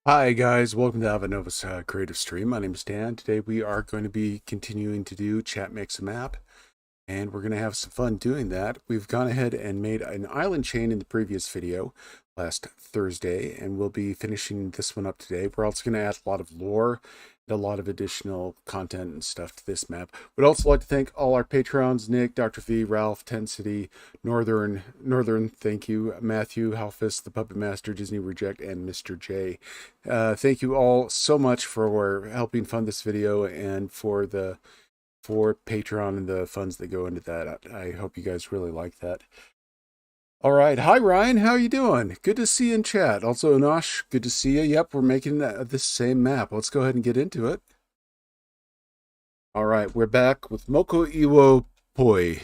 Hi guys, welcome to Avantnovis Creative Stream. My name is Dan. Today we are going to be continuing to do Chat Makes a Map, and we're going to have some fun doing that. We've gone ahead and made an island chain in the previous video last Thursday, and we'll be finishing this one up today. We're also going to add a lot of lore and a lot of additional content and stuff to this map. We'd also like to thank all our patrons: Nick, Dr. V, Ralph, Ten City, Northern, thank you, Matthew, Halfist, the Puppet Master, Disney Reject, and Mr. J. Thank you all so much for helping fund this video and for Patreon and the funds that go into that. I hope you guys really like that. All right. Hi, Ryan. How you doing? Good to see you in chat. Also, Anash, good to see you. Yep, we're making this same map. Let's go ahead and get into it. All right. We're back with Moko Iwo Poi.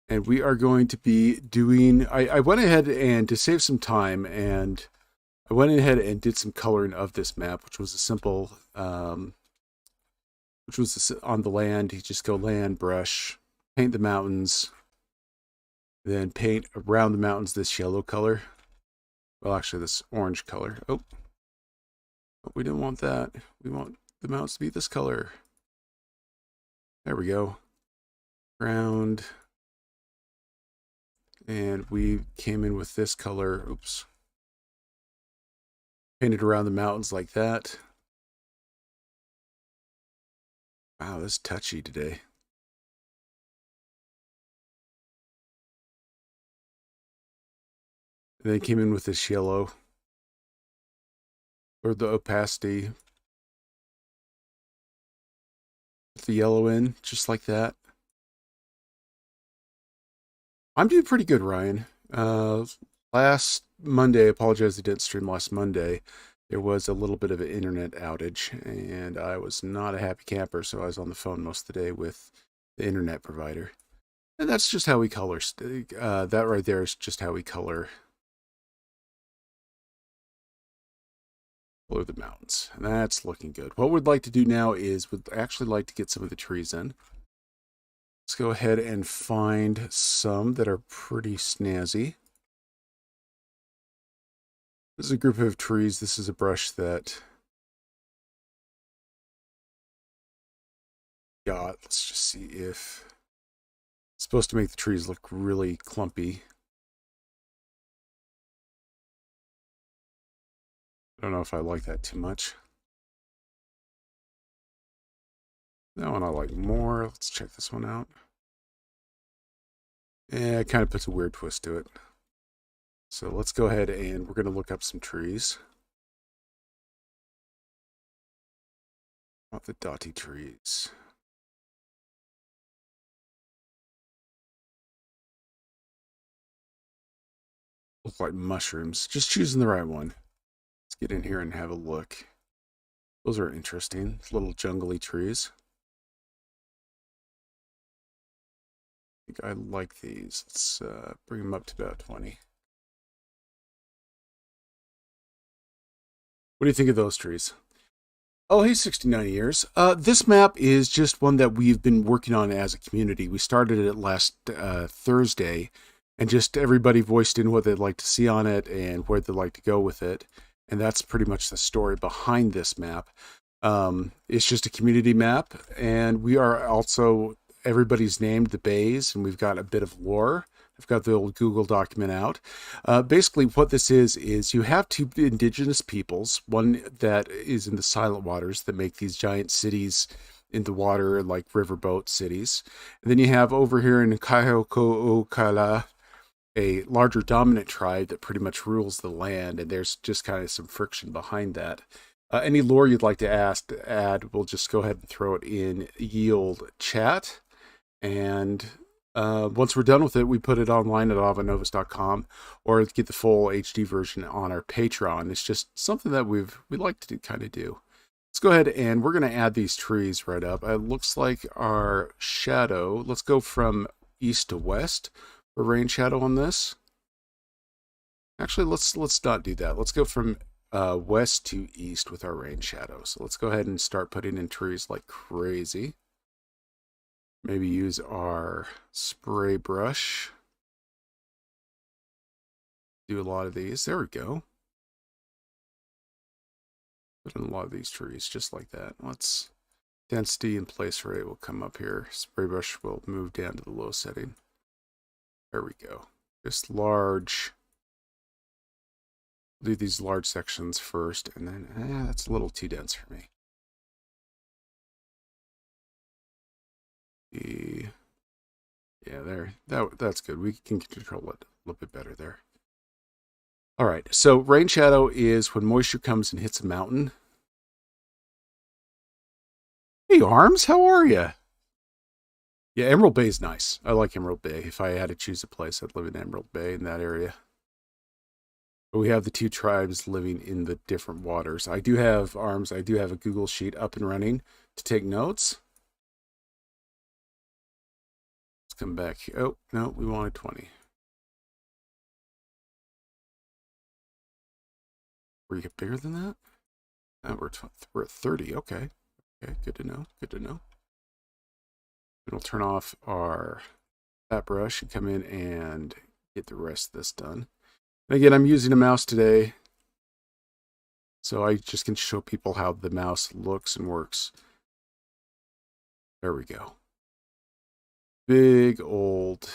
And we are going to be doing... I went ahead and, to save some time, and I went ahead and did some coloring of this map, which was a simple... which was on the land. You just go land, brush, paint the mountains, then paint around the mountains this yellow color. Well, actually, this orange color. Oh, we didn't want that. We want the mountains to be this color. There we go. Ground. And we came in with this color. Oops. Painted around the mountains like that. Wow, this is touchy today. And then came in with this yellow. Or the opacity. Put the yellow in, just like that. I'm doing pretty good, Ryan. Last Monday, I apologize I didn't stream last Monday. There was a little bit of an internet outage, and I was not a happy camper, so I was on the phone most of the day with the internet provider. And that's just how we color. That right there is just how we color the mountains. And that's looking good. What we'd like to do now is we'd actually like to get some of the trees in. Let's go ahead and find some that are pretty snazzy. This is a group of trees. This is a brush that got. Let's just see if it's supposed to make the trees look really clumpy. I don't know if I like that too much. That one I like more. Let's check this one out. Yeah, it kind of puts a weird twist to it. So let's go ahead and we're going to look up some trees. Not the dotty trees. Look like mushrooms. Just choosing the right one. Let's get in here and have a look. Those are interesting. Little jungly trees. I think I like these. Let's bring them up to about 20. What do you think of those trees? Oh, hey, 69 years. This map is just one that we've been working on as a community. We started it last Thursday, and just everybody voiced in what they'd like to see on it and where they'd like to go with it. And that's pretty much the story behind this map. It's just a community map, and we are also, everybody's named the bays, and we've got a bit of lore. I've got the old Google document out. Basically, what this is you have two indigenous peoples, one that is in the Silent Waters that make these giant cities in the water, like riverboat cities. And then you have over here in Kaiho'okala, a larger dominant tribe that pretty much rules the land, and there's just kind of some friction behind that. Any lore you'd like to add, we'll just go ahead and throw it in Yield chat. And once we're done with it, we put it online at avantnovis.com or get the full HD version on our Patreon. It's just something that we like to kind of do. Let's go ahead and we're going to add these trees right up. It looks like our shadow, let's go from east to west for rain shadow on this. Actually, let's not do that. Let's go from west to east with our rain shadow. So let's go ahead and start putting in trees like crazy. Maybe use our spray brush. Do a lot of these. There we go. Put in a lot of these trees just like that. Let's density and place rate will come up here. Spray brush will move down to the low setting. There we go. Just large. Do these large sections first, and then that's a little too dense for me. Yeah, there. That's good. We can control it a little bit better there. All right. So rain shadow is when moisture comes and hits a mountain. Hey, Arms, how are you? Yeah, Emerald Bay is nice. I like Emerald Bay. If I had to choose a place, I'd live in Emerald Bay in that area. But we have the two tribes living in the different waters. I do have Arms. I do have a Google Sheet up and running to take notes. Let's come back here. Oh, no, we wanted 20. We get bigger than that? We're at 30. Okay. Okay, good to know. Good to know. And we'll turn off our fat brush and come in and get the rest of this done. And again, I'm using a mouse today, so I just can show people how the mouse looks and works. There we go. Big old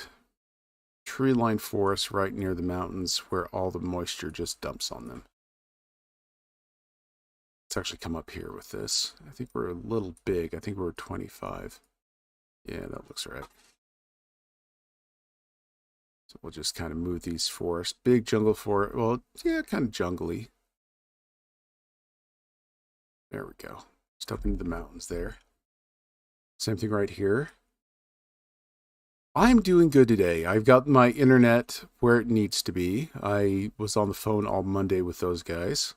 tree-lined forest right near the mountains where all the moisture just dumps on them. Let's actually come up here with this. I think we're a little big. I think we're 25. Yeah, that looks right. So we'll just kind of move these forests. Big jungle forest. Well, yeah, kind of jungly. There we go. Just up into the mountains there. Same thing right here. I'm doing good today. I've got my internet where it needs to be. I was on the phone all Monday with those guys.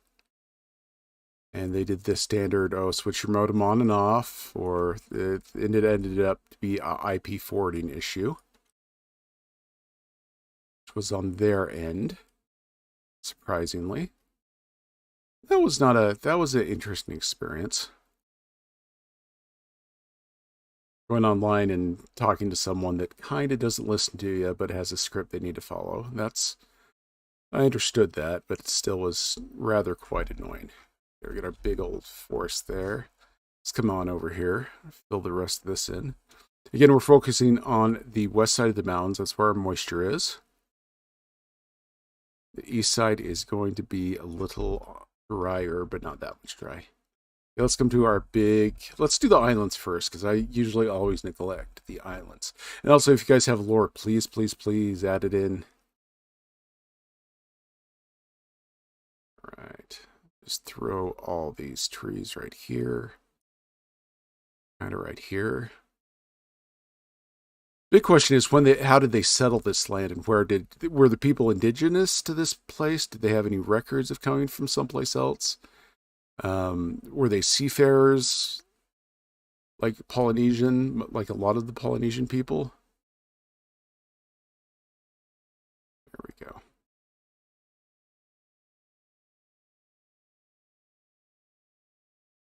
And they did the standard, switch your modem on and off, or it ended up to be an IP forwarding issue, which was on their end, surprisingly. That was an interesting experience. Going online and talking to someone that kind of doesn't listen to you, but has a script they need to follow. I understood that, but it still was rather quite annoying. There, we got our big old forest there. Let's come on over here, fill the rest of this in. Again, we're focusing on the west side of the mountains. That's where our moisture is. The east side is going to be a little drier, but not that much dry. Okay, let's come to our let's do the islands first, because I usually always neglect the islands. And also, if you guys have lore, please, please, please add it in. All right. Just throw all these trees right here. Kind of right here. Big question is how did they settle this land, and were the people indigenous to this place? Did they have any records of coming from someplace else? Were they seafarers, like Polynesian, like a lot of the Polynesian people? There we go.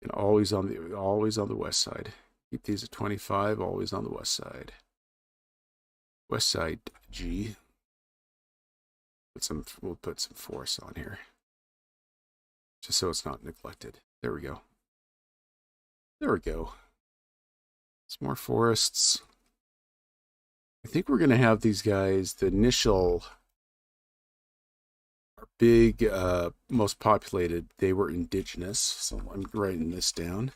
And always on the west side. Keep these at 25. Always on the west side. West side G. We'll put some force on here, just so it's not neglected. There we go. There we go. Some more forests. I think we're going to have these guys, the initial, our big, most populated, they were indigenous. So I'm writing this down.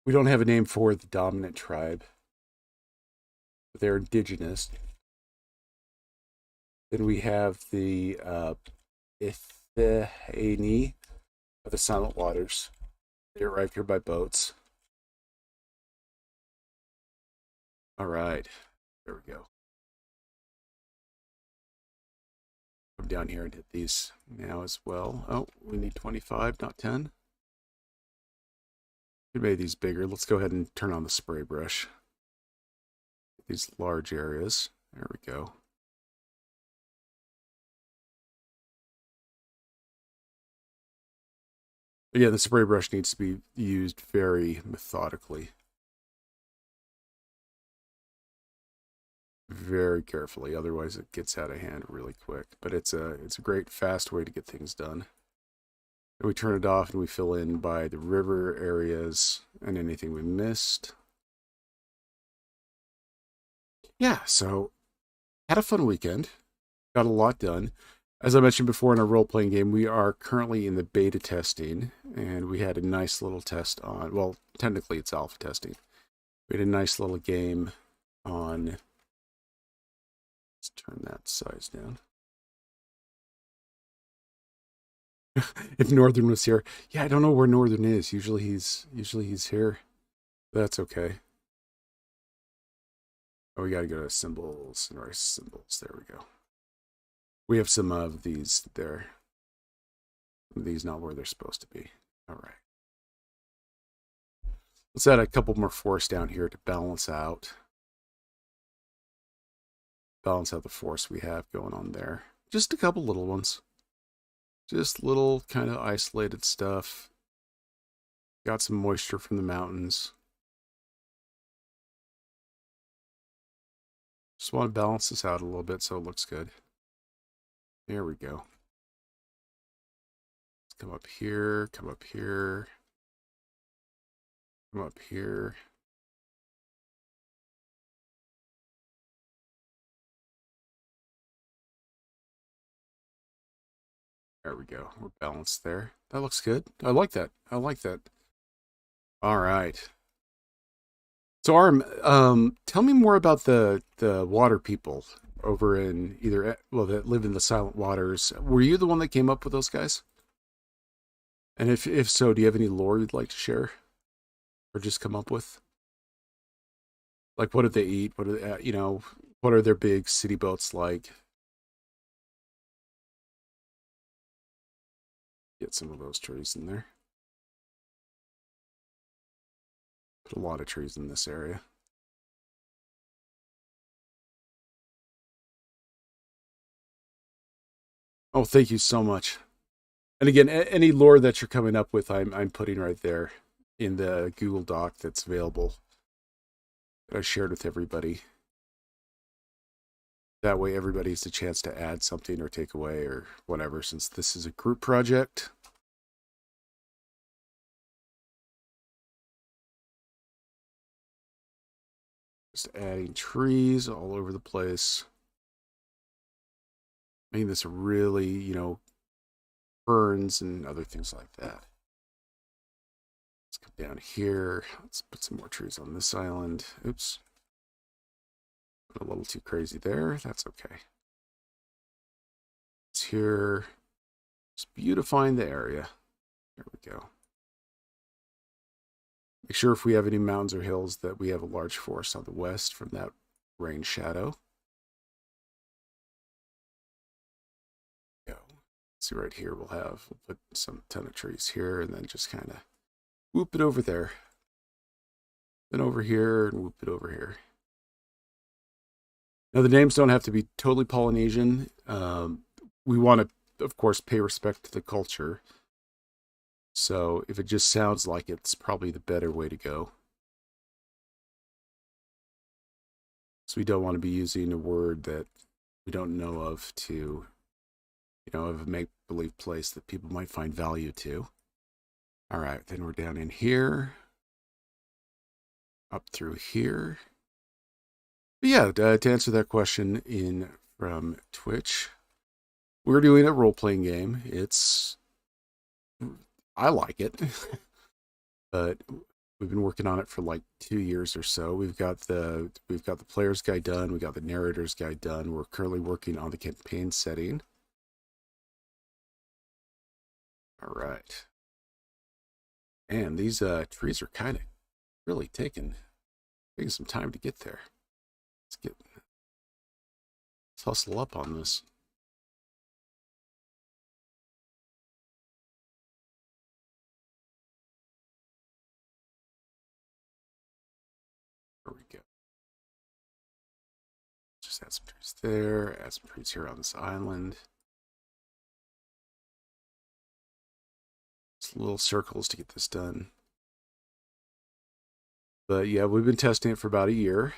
We don't have a name for the dominant tribe, but they're indigenous. Then we have the Itheni of the Silent Waters. They arrived here by boats. All right, there we go. Come down here and hit these now as well. Oh, we need 25, not 10. We made these bigger. Let's go ahead and turn on the spray brush. These large areas. There we go. But yeah, the spray brush needs to be used very methodically. very carefully, otherwise it gets out of hand really quick. But it's a great fast way to get things done. And we turn it off and we fill in by the river areas and anything we missed. Yeah, so had a fun weekend. Got a lot done. As I mentioned before in our role playing game, we are currently in the beta testing, and we had a nice little test on, well, technically it's alpha testing. We had a nice little game on, let's turn that size down. If Northern was here. Yeah, I don't know where Northern is. Usually he's here. That's okay. Oh, we gotta go to symbols and our symbols. There we go. We have some of these there. These not where they're supposed to be. All right. Let's add a couple more force down here to balance out the force we have going on there. Just a couple little ones. Just little kind of isolated stuff. Got some moisture from the mountains. Just want to balance this out a little bit so it looks good. There we go. Let's come up here, come up here, come up here. There we go. We're balanced there. That looks good. I like that. I like that. All right. So, Arm, tell me more about the water people over in either well that live in the Silent Waters. Were you the one that came up with those guys? And if so, do you have any lore you'd like to share or just come up with? Like, what do they eat? What are they, what are their big city boats like? Get some of those trees in there. Put a lot of trees in this area. Oh, thank you so much. And again, any lore that you're coming up with, I'm putting right there in the Google Doc that's available that I shared with everybody. That way, everybody has a chance to add something or take away or whatever, since this is a group project. Just adding trees all over the place. Making this really, ferns and other things like that. Let's come down here. Let's put some more trees on this island. Oops. A little too crazy there. That's okay. It's here. Just beautifying the area. There we go. Make sure if we have any mountains or hills that we have a large forest on the west from that rain shadow. Go. See right here we'll put some ton of trees here and then just kind of whoop it over there. Then over here and whoop it over here. Now the names don't have to be totally Polynesian. We want to, of course, pay respect to the culture. So if it just sounds like it's probably the better way to go. So we don't want to be using a word that we don't know of to, of a make-believe place that people might find value to. All right, then we're down in here, up through here. But yeah, to answer that question from Twitch, we're doing a role-playing game. I like it, but we've been working on it for like 2 years or so. We've got the player's guide done. We got the narrator's guide done. We're currently working on the campaign setting. All right, and these trees are kind of really taking some time to get there. Let's hustle up on this. There we go. Just add some trees there, add some trees here on this island. Just little circles to get this done. But yeah, we've been testing it for about a year.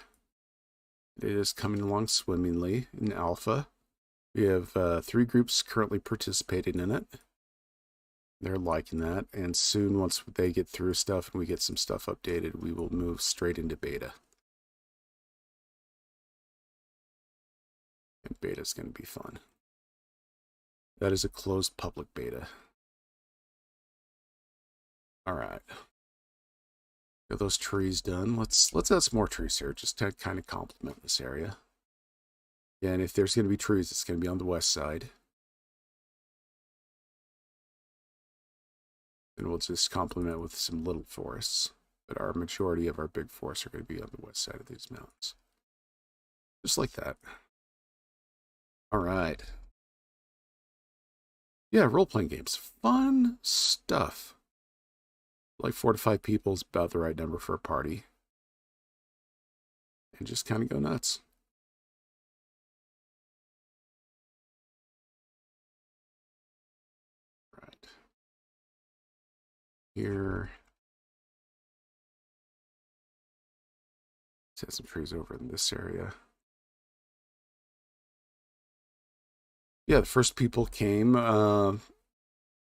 It is coming along swimmingly in alpha. We have 3 groups currently participating in it. They're liking that, and soon, once they get through stuff and we get some stuff updated, we will move straight into beta. And beta's going to be fun. That is a closed public beta. All right. Got those trees done. Let's add some more trees here, just to kind of complement this area. Yeah, and if there's going to be trees, it's going to be on the west side. And we'll just complement with some little forests. But our majority of our big forests are going to be on the west side of these mountains. Just like that. All right. Yeah, role-playing games. Fun stuff. Like 4 to 5 people is about the right number for a party. And just kind of go nuts. Right. Here. Let's add some trees over in this area. Yeah, the first people came.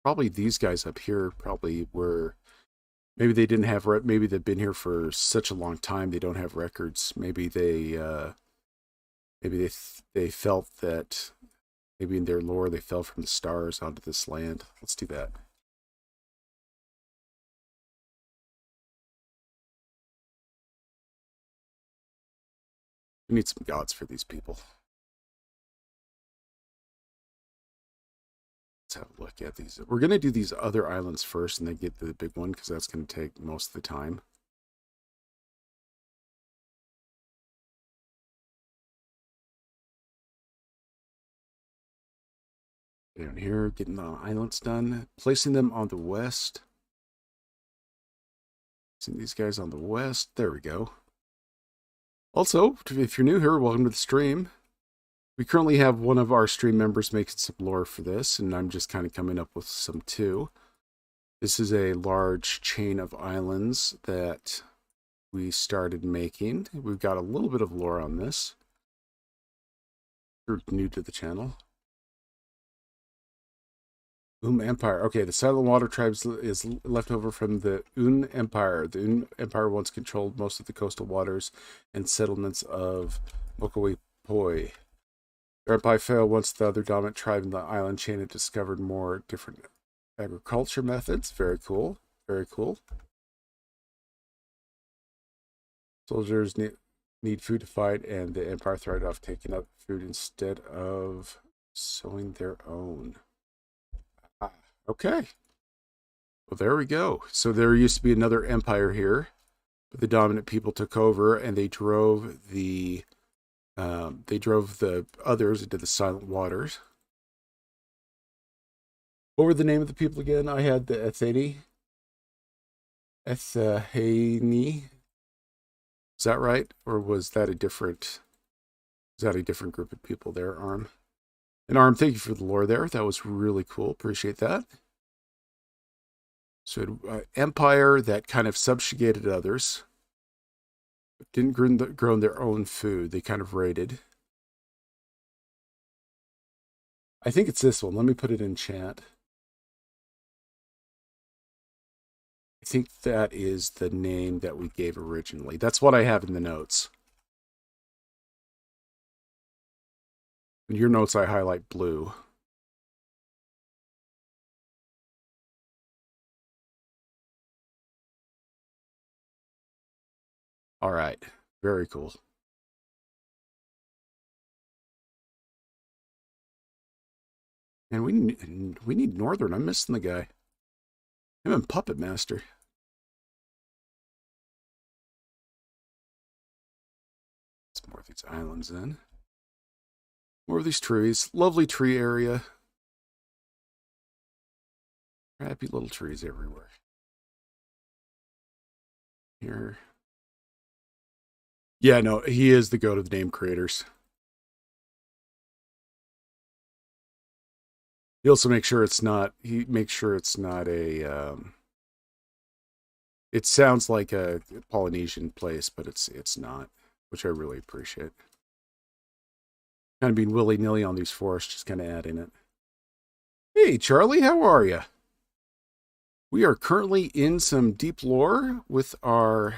Probably these guys up here probably were... Maybe they didn't have... Maybe they've been here for such a long time they don't have records. Maybe they... maybe they felt that... Maybe in their lore they fell from the stars onto this land. Let's do that. We need some gods for these people. Let's have a look at these. We're going to do these other islands first and then get to the big one because that's going to take most of the time. Down here, getting the islands done. Placing them on the west. Placing these guys on the west. There we go. Also, if you're new here, welcome to the stream. We currently have one of our stream members making some lore for this, and I'm just kind of coming up with some too. This is a large chain of islands that we started making. We've got a little bit of lore on this. If you're new to the channel. Empire. Okay, the Silent Water Tribes is left over from the Empire. The Empire once controlled most of the coastal waters and settlements of Mokowepoi. Their empire fell once the other dominant tribe in the island chain had discovered more different agriculture methods. Very cool. Very cool. Soldiers need food to fight, and the Empire thrived off taking up food instead of sowing their own. Okay. Well, there we go. So there used to be another empire here, but the dominant people took over, and they drove the others into the Silent Waters. What were the name of the people again? I had the Ethani. Ethani. Is that right? Or was that a different group of people there, Arm? And Arm, thank you for the lore there. That was really cool. Appreciate that. So empire that kind of subjugated others. Didn't grow their own food. They kind of raided. I think it's this one. Let me put it in chat. I think that is the name that we gave originally. That's what I have in the notes. In your notes, I highlight blue. All right. Very cool. And we need Northern. I'm missing the guy. Him and Puppet Master. Let's more of these islands in. More of these trees. Lovely tree area. Happy little trees everywhere. Here. Yeah, no, he is the goat of the name creators. He also makes sure it's not. He makes sure it's not a. It sounds like a Polynesian place, but it's not, which I really appreciate. Kind of being willy-nilly on these forests, just kind of adding it. Hey, Charlie, how are you? We are currently in some deep lore with our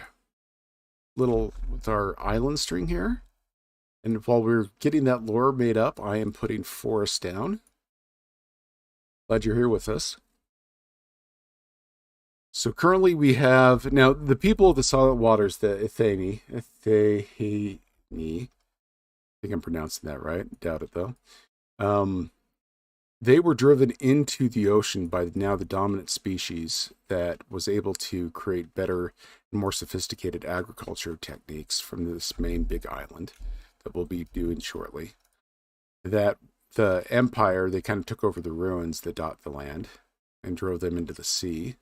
island string here. And while we're getting that lore made up, I am putting forest down. Glad you're here with us. So currently we have, now the people of the Silent Waters, the Ithani, I think I'm pronouncing that right, doubt it though. They were driven into the ocean by now the dominant species that was able to create better and more sophisticated agriculture techniques from this main big island that we'll be doing shortly. That the empire, they kind of took over the ruins that dot the land and drove them into the sea.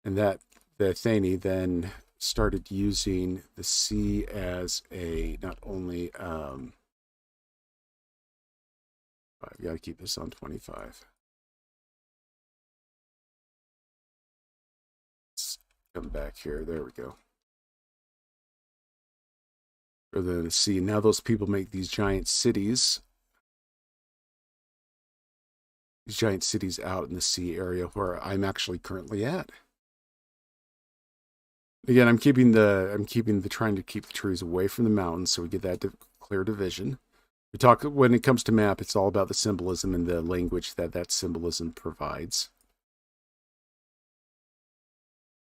And that the Atheni then started using the sea as a not only I've got to keep this on 25. Let's come back here. There we go. Rather than the sea. Now those people make these giant cities. These giant cities out in the sea area where I'm actually currently at. Again, I'm trying to keep the trees away from the mountains so we get that clear division. We talk, when it comes to map, it's all about the symbolism and the language that symbolism provides.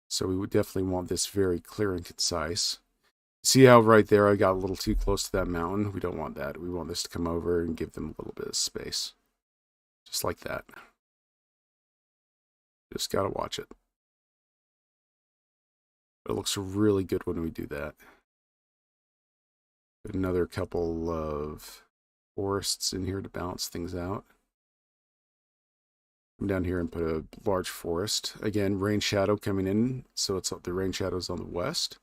So we would definitely want this very clear and concise. See how right there I got a little too close to that mountain? We don't want that. We want this to come over and give them a little bit of space. Just like that. Just gotta watch it. It looks really good when we do that. Another couple of forests in here to balance things out. Come down here and put a large forest. Again, rain shadow coming in, so it's the rain shadow's on the west.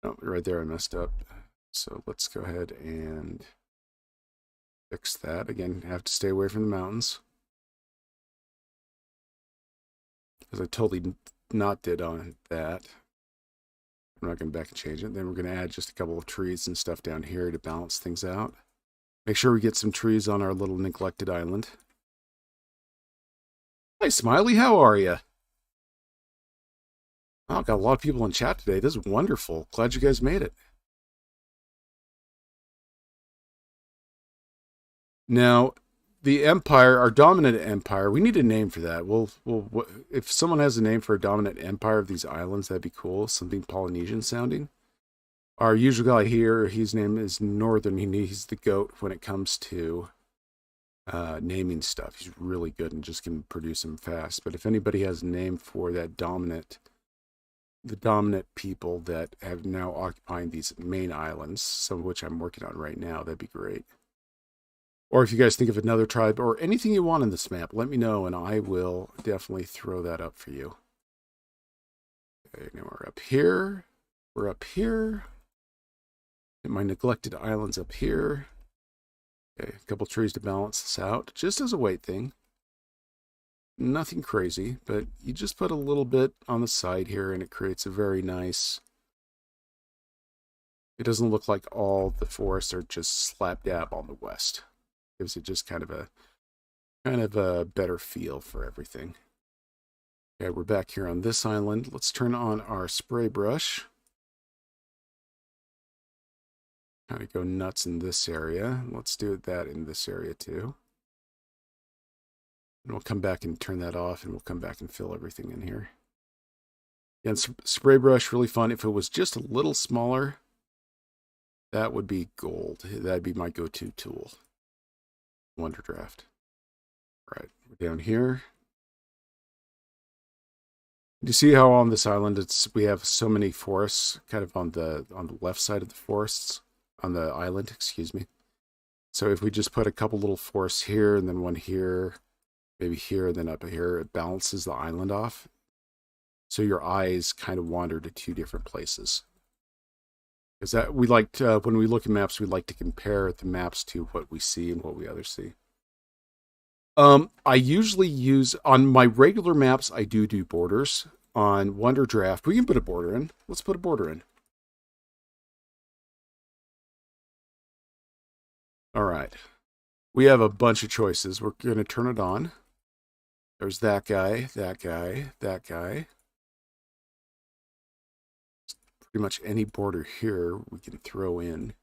Oh, right there I messed up. So let's go ahead and fix that. Again, have to stay away from the mountains. Because I totally not did on that. I'm not going to back and change it. Then we're going to add just a couple of trees and stuff down here to balance things out. Make sure we get some trees on our little neglected island. Hi, Smiley. How are you? Oh, got a lot of people in chat today. This is wonderful. Glad you guys made it. Now, the empire, our dominant empire, we need a name for that. If someone has a name for a dominant empire of these islands, that'd be cool. Something Polynesian sounding. Our usual guy here, his name is Northern. He's the GOAT when it comes to naming stuff. He's really good and just can produce them fast. But if anybody has a name for that the dominant people that have now occupying these main islands, some of which I'm working on right now, that'd be great. Or if you guys think of another tribe or anything you want in this map, let me know and I will definitely throw that up for you. Okay, now we're up here. We're up here. And my neglected islands up here. Okay, a couple trees to balance this out, just as a weight thing. Nothing crazy, but you just put a little bit on the side here and it creates a very nice... It doesn't look like all the forests are just slap dab on the west. Gives it just kind of a better feel for everything. Okay, we're back here on this island. Let's turn on our spray brush. Kind of go nuts in this area. Let's do that in this area too. And we'll come back and turn that off and we'll come back and fill everything in here. And spray brush, really fun. If it was just a little smaller, that would be gold. That'd be my go-to tool. Wonder Draft. Right, we're down here. You see how on this island we have so many forests kind of on the left side of the forests on the island, excuse me. So if we just put a couple little forests here and then one here, maybe here and then up here, it balances the island off. So your eyes kind of wander to two different places. Because that we like to, when we look at maps, we like to compare the maps to what we see and what we others see. I usually use, on my regular maps, I do borders. on Wonder Draft. We can put a border in. Let's put a border in. All right. We have a bunch of choices. We're going to turn it on. There's that guy, that guy, that guy. Pretty much any border here we can throw in.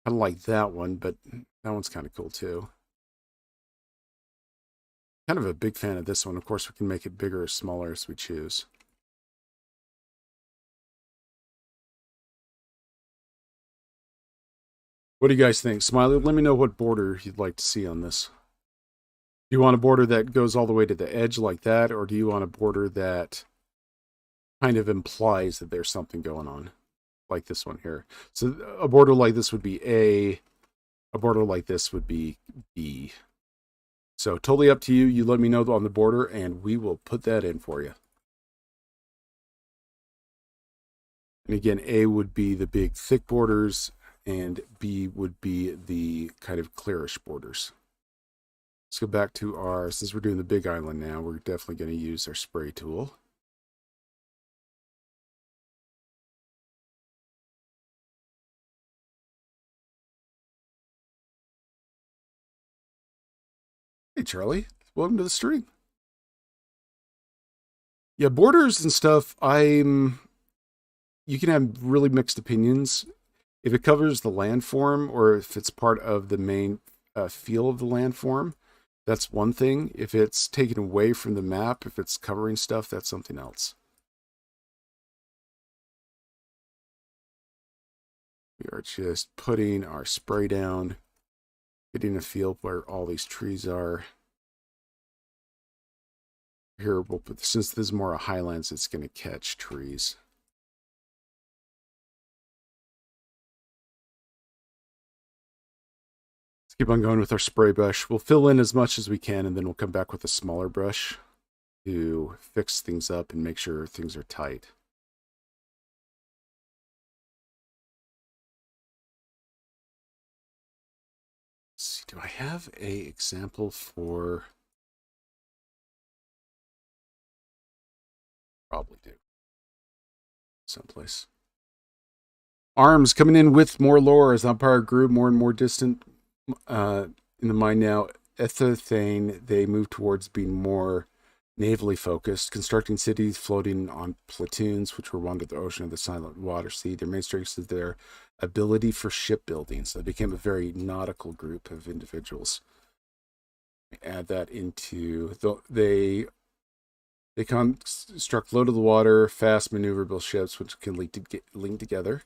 I don't like that one, but that one's kind of cool too. Kind of a big fan of this one. Of course, we can make it bigger or smaller as we choose. What do you guys think? Smiley, let me know what border you'd like to see on this. Do you want a border that goes all the way to the edge like that, or do you want a border that kind of implies that there's something going on, like this one here? So a border like this would be A, a border like this would be B. So totally up to you. You let me know on the border, and we will put that in for you. And again, A would be the big thick borders, and B would be the kind of clearish borders. Let's go back to our, since we're doing the big island now, we're definitely going to use our spray tool. Hey, Charlie. Welcome to the stream. Yeah, borders and stuff, you can have really mixed opinions. If it covers the landform or if it's part of the main feel of the landform, that's one thing. If it's taken away from the map, if it's covering stuff, that's something else. We are just putting our spray down, getting a feel where all these trees are. Here, we'll put, since this is more a highlands, it's going to catch trees. Let's keep on going with our spray brush. We'll fill in as much as we can, and then we'll come back with a smaller brush to fix things up and make sure things are tight. Let's see, do I have an example for... Probably do. Someplace. Arms coming in with more lore as Empire grew more and more distant in the mind now. Ethethane, they moved towards being more navally focused, constructing cities floating on platoons, which were one to the ocean of the silent water sea. Their main strength is their ability for shipbuilding. So they became a very nautical group of individuals. Add that into they construct low to the water, fast maneuverable ships, which can link together.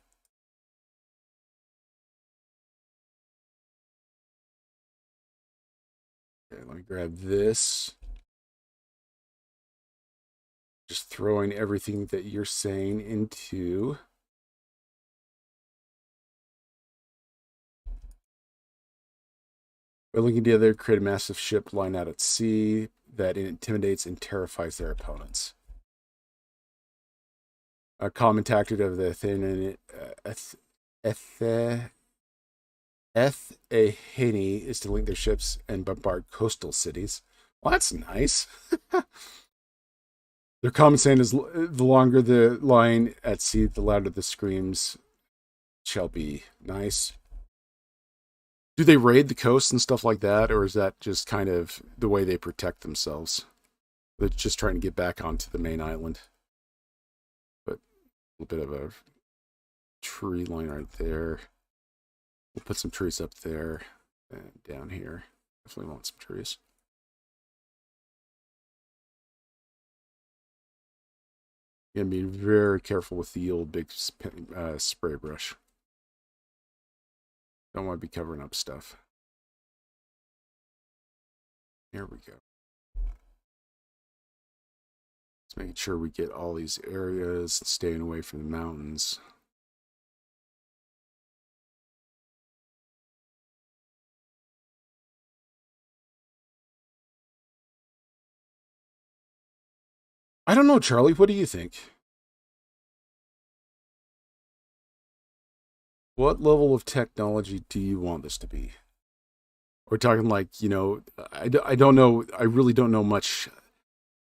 Okay, let me grab this. Just throwing everything that you're saying into. By linking together, create a massive ship lying out at sea that intimidates and terrifies their opponents. A common tactic of the Ethahini is to link their ships and bombard coastal cities. Well, that's nice. Their common saying is the longer the line at sea, the louder the screams shall be. Nice. Do they raid the coast and stuff like that, or is that just kind of the way they protect themselves? They're just trying to get back onto the main island. But a little bit of a tree line right there. We'll put some trees up there and down here. Definitely want some trees. You gotta be very careful with the old big spray brush. Don't want to be covering up stuff. Here we go. Just making sure we get all these areas, staying away from the mountains. I don't know, Charlie. What do you think? What level of technology do you want this to be? We're talking like, I don't know. I really don't know much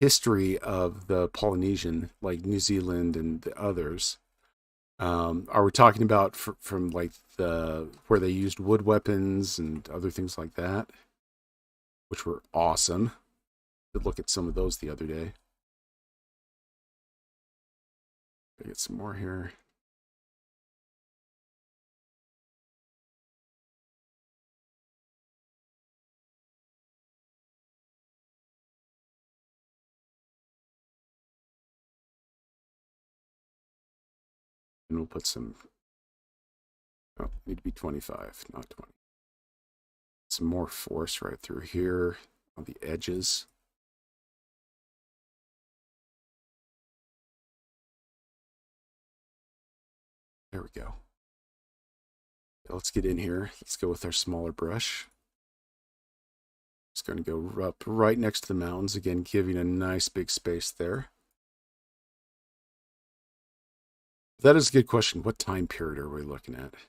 history of the Polynesian, like New Zealand and the others. Are we talking about from like the where they used wood weapons and other things like that, which were awesome? Could look at some of those the other day. I get some more here. And we'll put some, oh, need to be 25, not 20. Some more force right through here on the edges. There we go. Let's get in here. Let's go with our smaller brush. It's going to go up right next to the mountains, again, giving a nice big space there. That is a good question. What time period are we looking at? I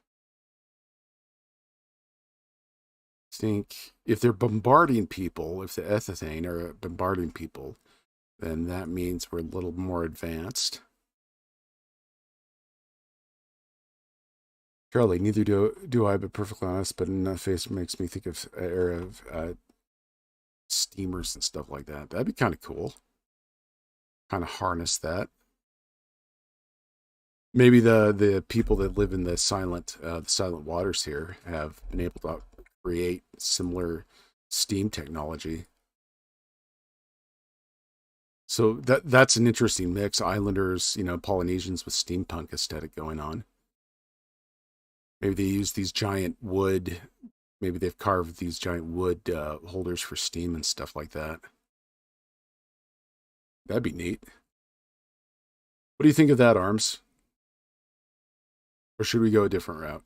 think if they're bombarding people, if the Ethethane are bombarding people, then that means we're a little more advanced. Charlie, neither do I, but perfectly honest, but in that face makes me think of an era of steamers and stuff like that. That'd be kind of cool. Kind of harness that. Maybe the people that live in the silent waters here have been able to create similar steam technology. So that's an interesting mix. Islanders, Polynesians with steampunk aesthetic going on. Maybe they use these giant wood. Maybe they've carved these giant wood holders for steam and stuff like that. That'd be neat. What do you think of that, Arms? Or should we go a different route?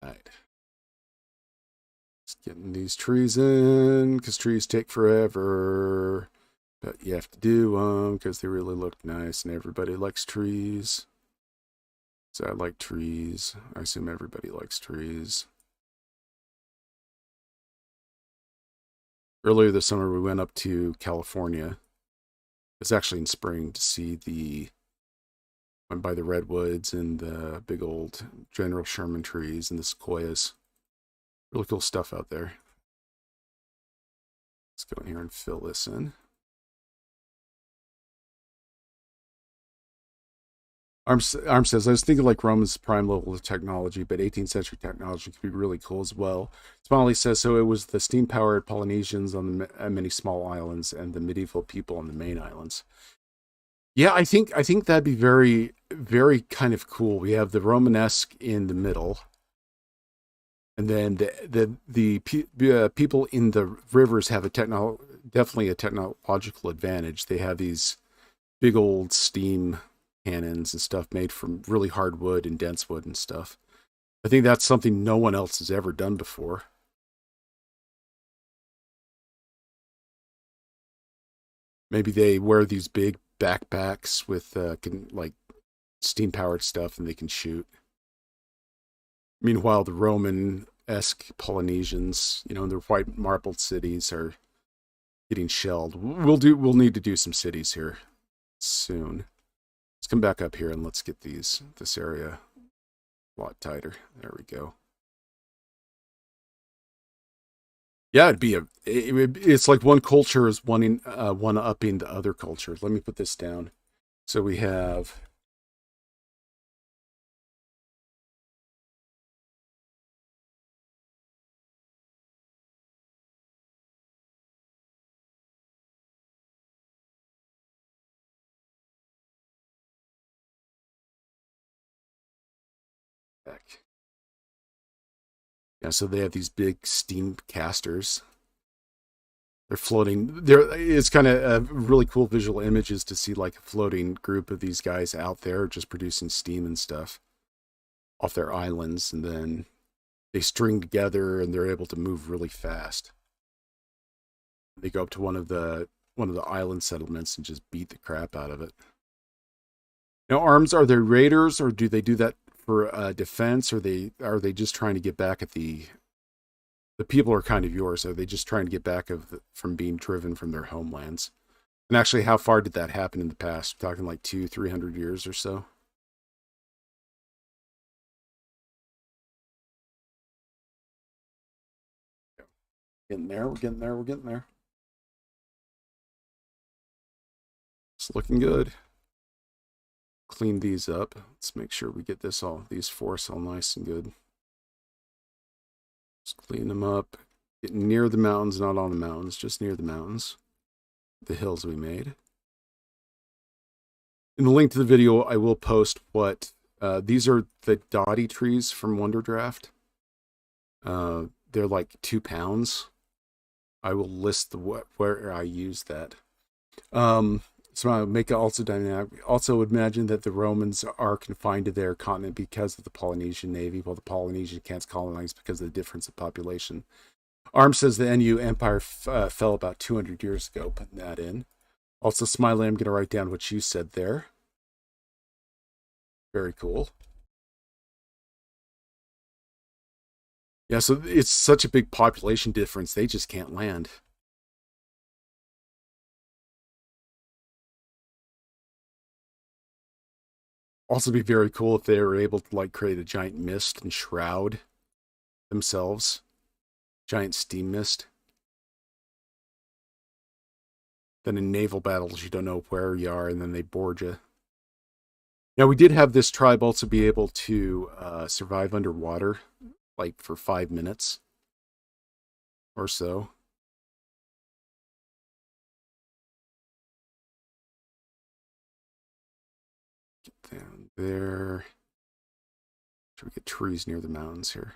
All right. Just getting these trees in, because trees take forever. But you have to do them, because they really look nice, and everybody likes trees. So I like trees. I assume everybody likes trees. Earlier this summer, we went up to California. It was actually in spring to see went by the redwoods and the big old General Sherman trees and the sequoias. Really cool stuff out there. Let's go in here and fill this in. Arm says, I was thinking like Rome's prime level of technology, but 18th century technology could be really cool as well. Smiley says, so it was the steam-powered Polynesians on the many small islands and the medieval people on the main islands. Yeah, I think that'd be very, very kind of cool. We have the Romanesque in the middle, and then the people in the rivers have definitely a technological advantage. They have these big old steam cannons and stuff made from really hard wood and dense wood and stuff. I think that's something no one else has ever done before. Maybe they wear these big backpacks with like steam powered stuff and they can shoot. Meanwhile, the Roman-esque Polynesians, in their white marbled cities are getting shelled. We'll need to do some cities here soon. Let's come back up here and let's get this area a lot tighter. There we go. Yeah, it's like one culture is one upping the other culture. Let me put this down. So we have back. Yeah, so they have these big steam casters. They're floating. It's kind of a really cool visual images to see like a floating group of these guys out there just producing steam and stuff off their islands, and then they string together and they're able to move really fast. They go up to one of the island settlements and just beat the crap out of it. Now, arms, are they raiders or do they do that for defense, or are they just trying to get back at the The people are kind of yours. Are they just trying to get back from being driven from their homelands? And actually, how far did that happen in the past? We're talking like 200-300 years or so. Getting there. We're getting there. We're getting there. It's looking good. Clean these up. Let's make sure we get these forests all nice and good. Just clean them up. Get near the mountains, not on the mountains, just near the mountains. The hills we made. In the link to the video, I will post what these are the dotty trees from Wonderdraft. They're like 2 pounds. I will list where I use that. So I make it also dynamic. Also imagine that the Romans are confined to their continent because of the Polynesian Navy, while the Polynesian can't colonize because of the difference of population. Arm says the NU Empire fell about 200 years ago, putting that in. Also, Smiley, I'm going to write down what you said there. Very cool. Yeah, so it's such a big population difference, they just can't land. Also be very cool if they were able to like create a giant mist and shroud themselves. Giant steam mist. Then in naval battles, you don't know where you are, and then they board you. Now, we did have this tribe also be able to survive underwater, like for 5 minutes or so. Get down there. Should we get trees near the mountains here?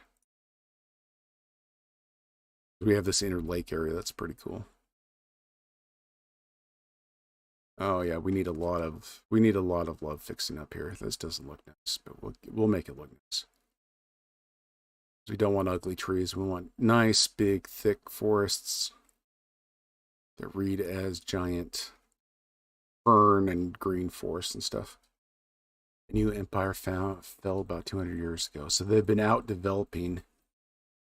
We have this inner lake area. That's pretty cool. Oh yeah, we need a lot of love fixing up here. This doesn't look nice, but we'll make it look nice. We don't want ugly trees. We want nice, big, thick forests that read as giant fern and green forests and stuff. The new empire fell about 200 years ago, so they've been out developing.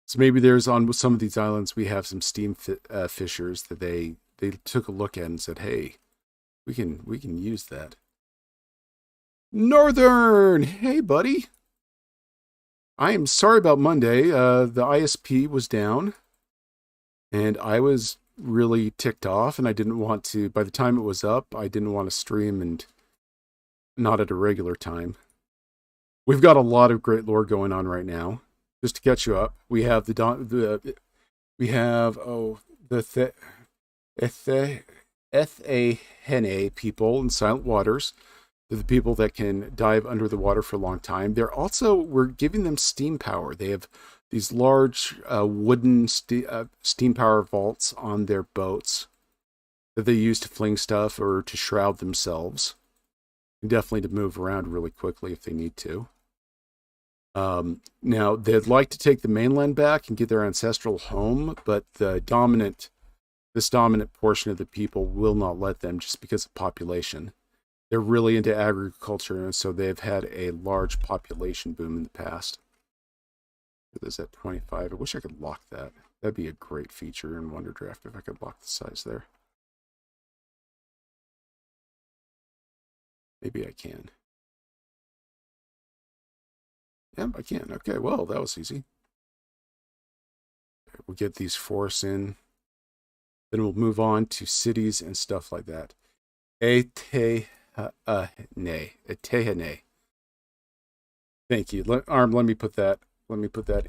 So maybe there's on some of these islands we have some steam fissures that they took a look at and said, hey, we can use that. Northern, hey buddy. I am sorry about Monday. The ISP was down, and I was really ticked off, and I didn't want to. By the time it was up, I didn't want to stream, and not at a regular time. We've got a lot of great lore going on right now. Just to catch you up, we have the Ethahene people in Silent Waters. They're the people that can dive under the water for a long time. We're giving them steam power. They have these large wooden steam power vaults on their boats that they use to fling stuff or to shroud themselves. And definitely to move around really quickly if they need to. Now, they'd like to take the mainland back and get their ancestral home, but this dominant portion of the people will not let them just because of population. They're really into agriculture, and so they've had a large population boom in the past. It is at 25. I wish I could lock that. That'd be a great feature in Wonderdraft if I could lock the size there. Maybe I can. Yep, I can. Okay, well, that was easy. We'll get these forests in. Then we'll move on to cities and stuff like that. Etehene. Thank you. Arm, let me put that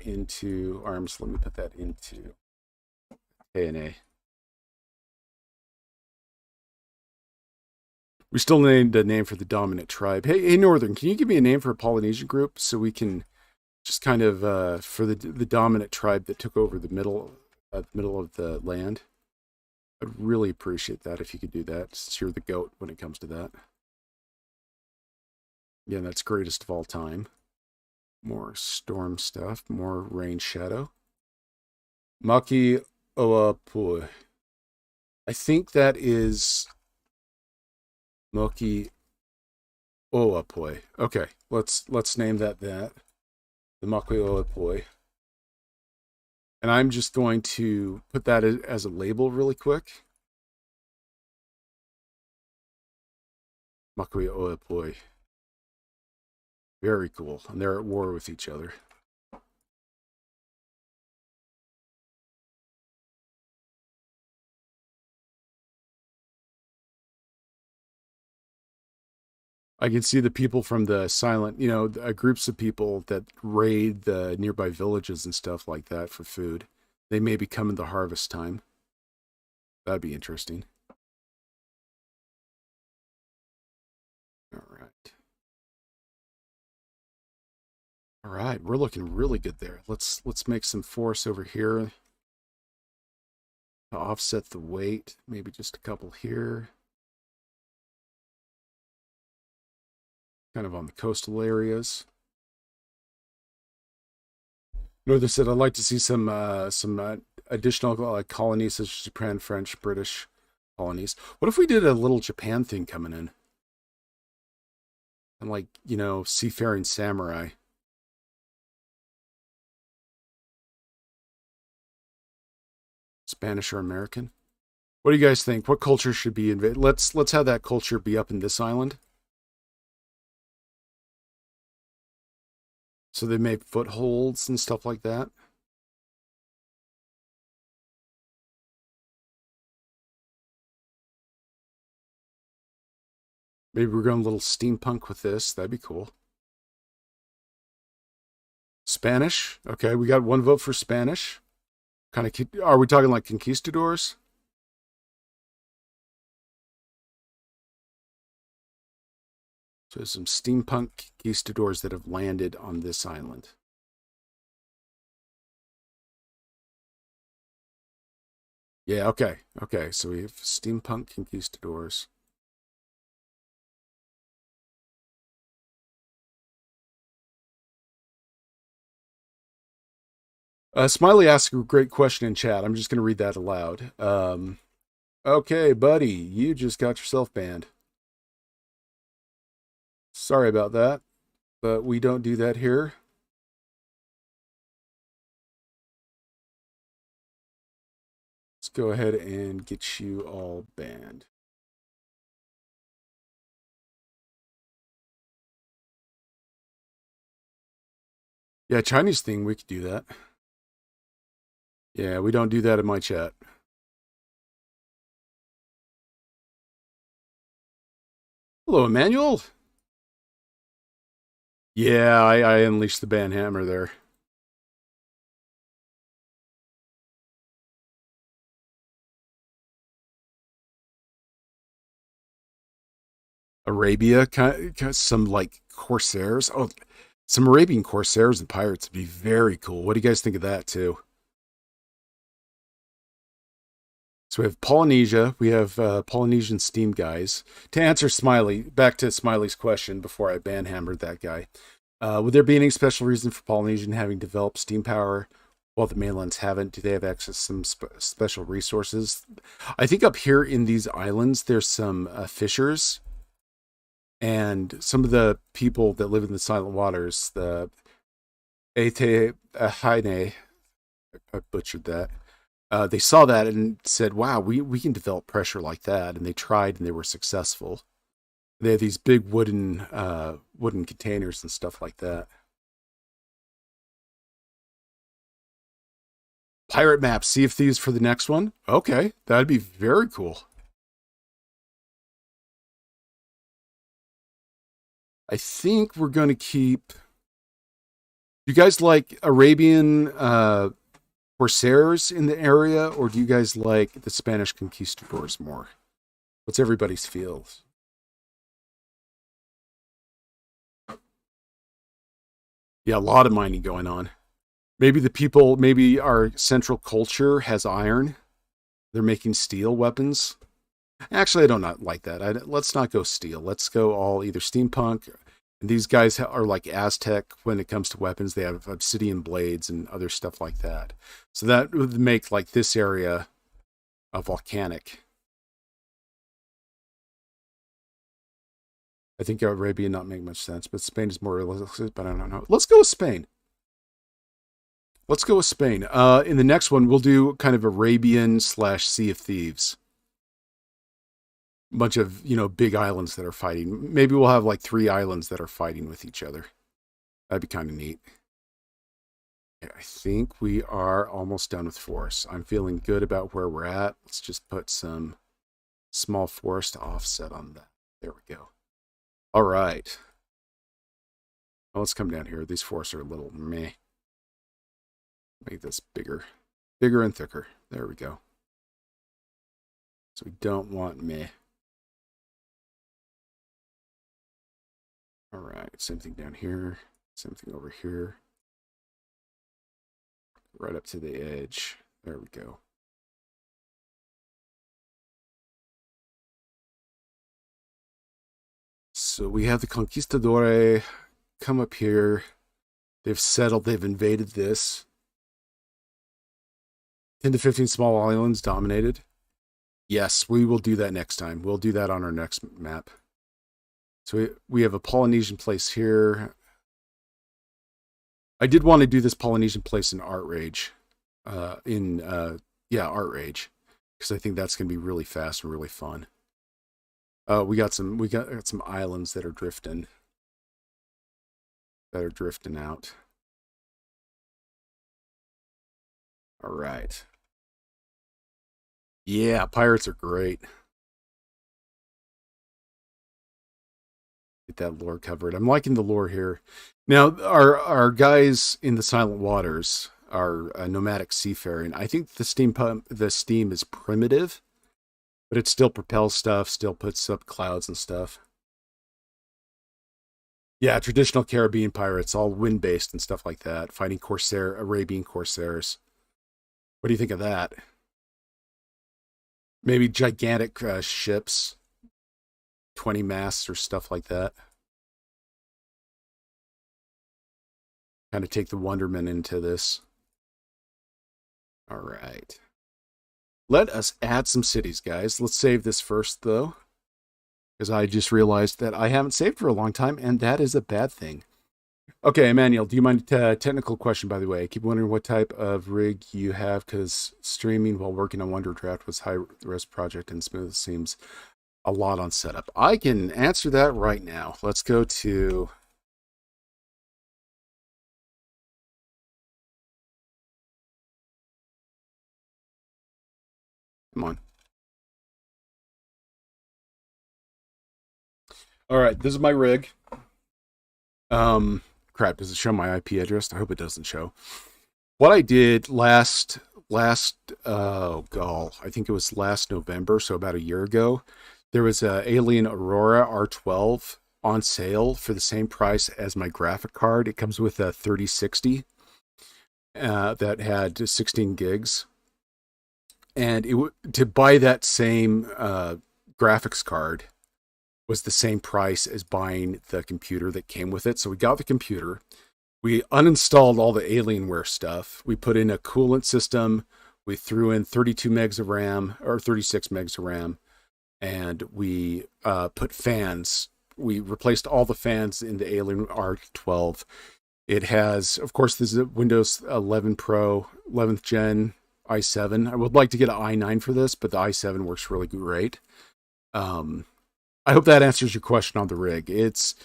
into arms. Let me put that into Etehene. We still need a name for the dominant tribe. Hey, Northern, can you give me a name for a Polynesian group so we can just kind of for the dominant tribe that took over the middle of the land? I'd really appreciate that if you could do that, since you're the GOAT when it comes to that. Again, that's greatest of all time. More storm stuff, more rain shadow. Maki Oapui. I think that is Moki Oapui. Okay, let's name that. The Maki Oapui. And I'm just going to put that as a label really quick. Makui Oepoi. Very cool. And they're at war with each other. I can see the people from the silent, groups of people that raid the nearby villages and stuff like that for food. They may be coming the harvest time. That'd be interesting. All right. All right, we're looking really good there. Let's make some force over here to offset the weight. Maybe just a couple here. Kind of on the coastal areas. Northern said, I'd like to see some additional colonies such as Japan, French, British colonies. What if we did a little Japan thing coming in? And like, seafaring samurai. Spanish or American? What do you guys think? What culture should be invaded? Let's have that culture be up in this island. So they make footholds and stuff like that. Maybe we're going a little steampunk with this. That'd be cool. Spanish. Okay, we got one vote for Spanish. Kind of, are we talking like conquistadors? So there's some steampunk conquistadors that have landed on this island. Yeah, okay. Okay, so we have steampunk conquistadors. Smiley asked a great question in chat. I'm just going to read that aloud. Okay, buddy, you just got yourself banned. Sorry about that, but we don't do that here. Let's go ahead and get you all banned. Yeah, Chinese thing, we could do that. Yeah, we don't do that in my chat. Hello, Emmanuel. Yeah, I unleashed the ban hammer there. Arabia, some like corsairs. Oh, some Arabian corsairs and pirates would be very cool. What do you guys think of that too? So we have Polynesia. We have Polynesian steam guys. To answer Smiley, back to Smiley's question before I banhammered that guy. Would there be any special reason for Polynesian having developed steam power while the mainlands haven't? Do they have access to some special resources? I think up here in these islands, there's some fishers and some of the people that live in the silent waters, the Ete Haine, I butchered that. They saw that and said, wow, we can develop pressure like that. And they tried and they were successful. They have these big wooden containers and stuff like that. Pirate map, Sea of Thieves for the next one. Okay, that'd be very cool. I think we're going to keep. You guys like Arabian corsairs in the area, or do you guys like the Spanish conquistadors more? What's everybody's feels? Yeah, a lot of mining going on. Maybe our central culture has iron. They're making steel weapons. Actually, I don't not like that. Let's not go steel. Let's go all either steampunk. And these guys are like Aztec when it comes to weapons. They have obsidian blades and other stuff like that. So that would make like this area a volcanic. I think Arabia not make much sense, but Spain is more realistic. But I don't know. Let's go with Spain. Let's go with Spain. In the next one, we'll do kind of Arabian slash Sea of Thieves. Bunch of, big islands that are fighting. Maybe we'll have like 3 islands that are fighting with each other. That'd be kind of neat. I think we are almost done with forests. I'm feeling good about where we're at. Let's just put some small forest offset on that. There we go. All right. Well, let's come down here. These forests are a little meh. Make this bigger. Bigger and thicker. There we go. So we don't want meh. All right. Same thing down here. Same thing over here. Right up to the edge. There we go. So we have the Conquistadore come up here. They've settled. They've invaded this. 10 to 15 small islands dominated. Yes, we will do that next time. We'll do that on our next map. So we have a Polynesian place here. I did want to do this Polynesian place in Art Rage. Art Rage. Because I think that's going to be really fast and really fun. We got some islands that are drifting. Out. All right. Yeah, pirates are great. Get that lore covered. I'm liking the lore here. Now, our guys in the Silent Waters are nomadic seafaring. I think the steam is primitive, but it still propels stuff, still puts up clouds and stuff. Yeah, traditional Caribbean pirates, all wind-based and stuff like that, fighting Arabian corsairs. What do you think of that? Maybe gigantic ships, 20 masts or stuff like that. Kind of take the Wonderman into this. All right. Let us add some cities, guys. Let's save this first, though, because I just realized that I haven't saved for a long time, and that is a bad thing. Okay, Emmanuel, do you mind technical question, by the way? I keep wondering what type of rig you have, because streaming while working on Wonder Draft was high-res project and smooth seems a lot on setup. I can answer that right now. Let's go to... Come on. All right, this is my rig. Crap, does it show my IP address? I hope it doesn't show. What I did I think it was last November, so about a year ago, there was a Alien Aurora R12 on sale for the same price as my graphic card. It comes with a 3060 that had 16 gigs. And to buy that same graphics card was the same price as buying the computer that came with it. So we got the computer. We uninstalled all the Alienware stuff. We put in a coolant system. We threw in 32 megs of RAM or 36 megs of RAM. And we put fans. We replaced all the fans in the Alien R12. It has, of course, this is a Windows 11 Pro, 11th gen i7. I would like to get an i9 for this, but the i7 works really great. I hope that answers your question on the rig. It's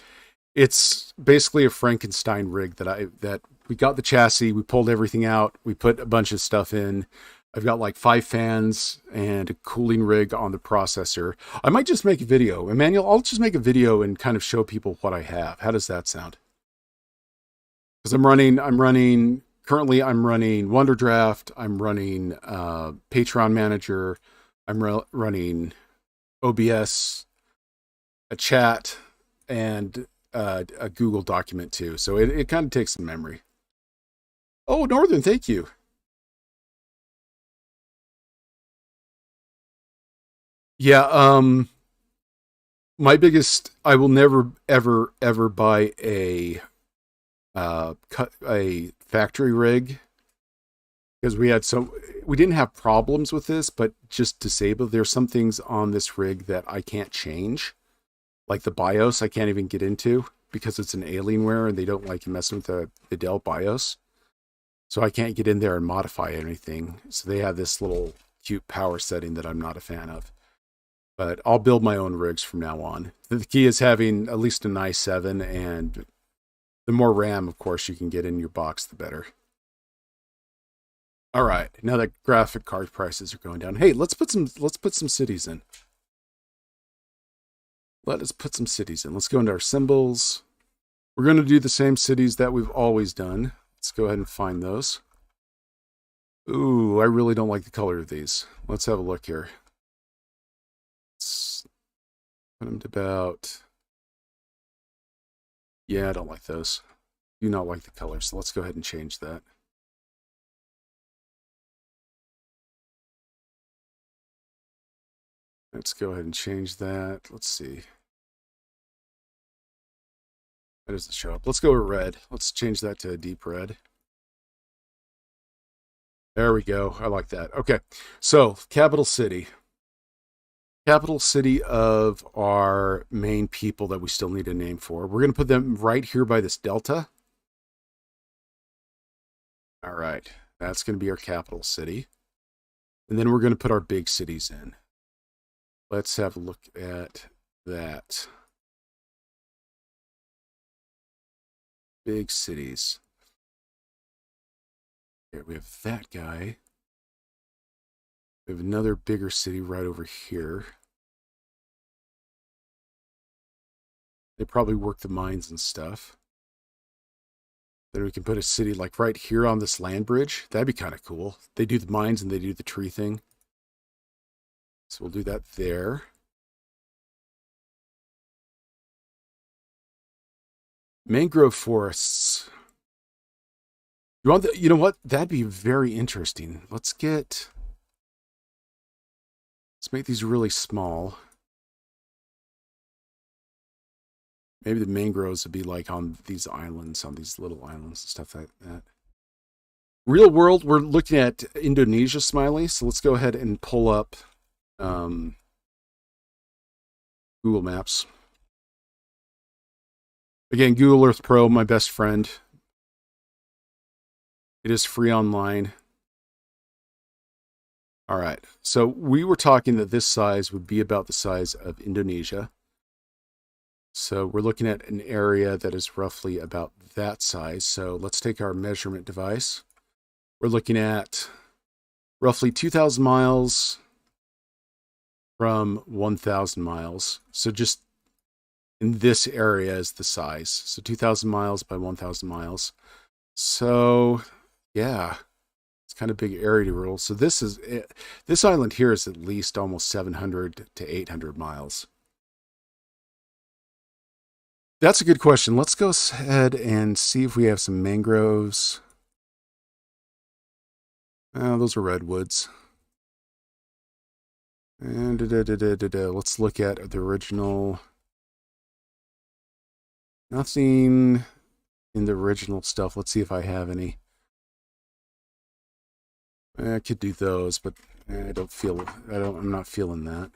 basically a Frankenstein rig that we got the chassis, we pulled everything out, we put a bunch of stuff in. I've got like 5 fans and a cooling rig on the processor. I might just make a video. Emmanuel, I'll just make a video and kind of show people what I have. How does that sound? Because currently I'm running Wonder Draft, I'm running Patreon Manager, I'm running OBS, a chat, and a Google document too. So it kind of takes some memory. Oh, Northern, thank you. Yeah, I will never, ever, ever buy a factory rig, because we didn't have problems with this, but just disable. There's some things on this rig that I can't change, like the BIOS. I can't even get into because it's an Alienware and they don't like you messing with the Dell BIOS. So I can't get in there and modify anything. So they have this little cute power setting that I'm not a fan of. But I'll build my own rigs from now on. The key is having at least an i7, and the more RAM, of course, you can get in your box, the better. All right, now that graphic card prices are going down, hey, let's put some cities in. Let us put some cities in. Let's go into our symbols. We're going to do the same cities that we've always done. Let's go ahead and find those. Ooh, I really don't like the color of these. Let's have a look here. Let's put them to about... Yeah, I don't like those. Do not like the color, so let's go ahead and change that. Let's go ahead and change that. Let's see. How does it show up? Let's go with red. Let's change that to a deep red. There we go. I like that. Okay, so capital city. Capital city of our main people that we still need a name for. We're going to put them right here by this delta. All right, that's going to be our capital city. And then we're going to put our big cities in. Let's have a look at that. Big cities. Here we have that guy. We have another bigger city right over here. They probably work the mines and stuff. Then we can put a city like right here on this land bridge. That'd be kind of cool. They do the mines and they do the tree thing. So we'll do that there. Mangrove forests. You want the, you know what? That'd be very interesting. Let's make these really small. Maybe the mangroves would be like on these islands, on these little islands and stuff like that. Real world, we're looking at Indonesia, Smiley. So let's go ahead and pull up Google Maps. Again, Google Earth Pro, my best friend. It is free online. All right, so we were talking that this size would be about the size of Indonesia. So we're looking at an area that is roughly about that size. So let's take our measurement device. We're looking at roughly 2,000 miles from 1,000 miles. So just in this area is the size. So 2,000 miles by 1,000 miles. So yeah, it's kind of big area to rule. So this island here is at least almost 700 to 800 miles. That's a good question. Let's go ahead and see if we have some mangroves. Those are redwoods. And let's look at the original. Nothing in the original stuff. Let's see if I have any. I could do those, but I'm not feeling that.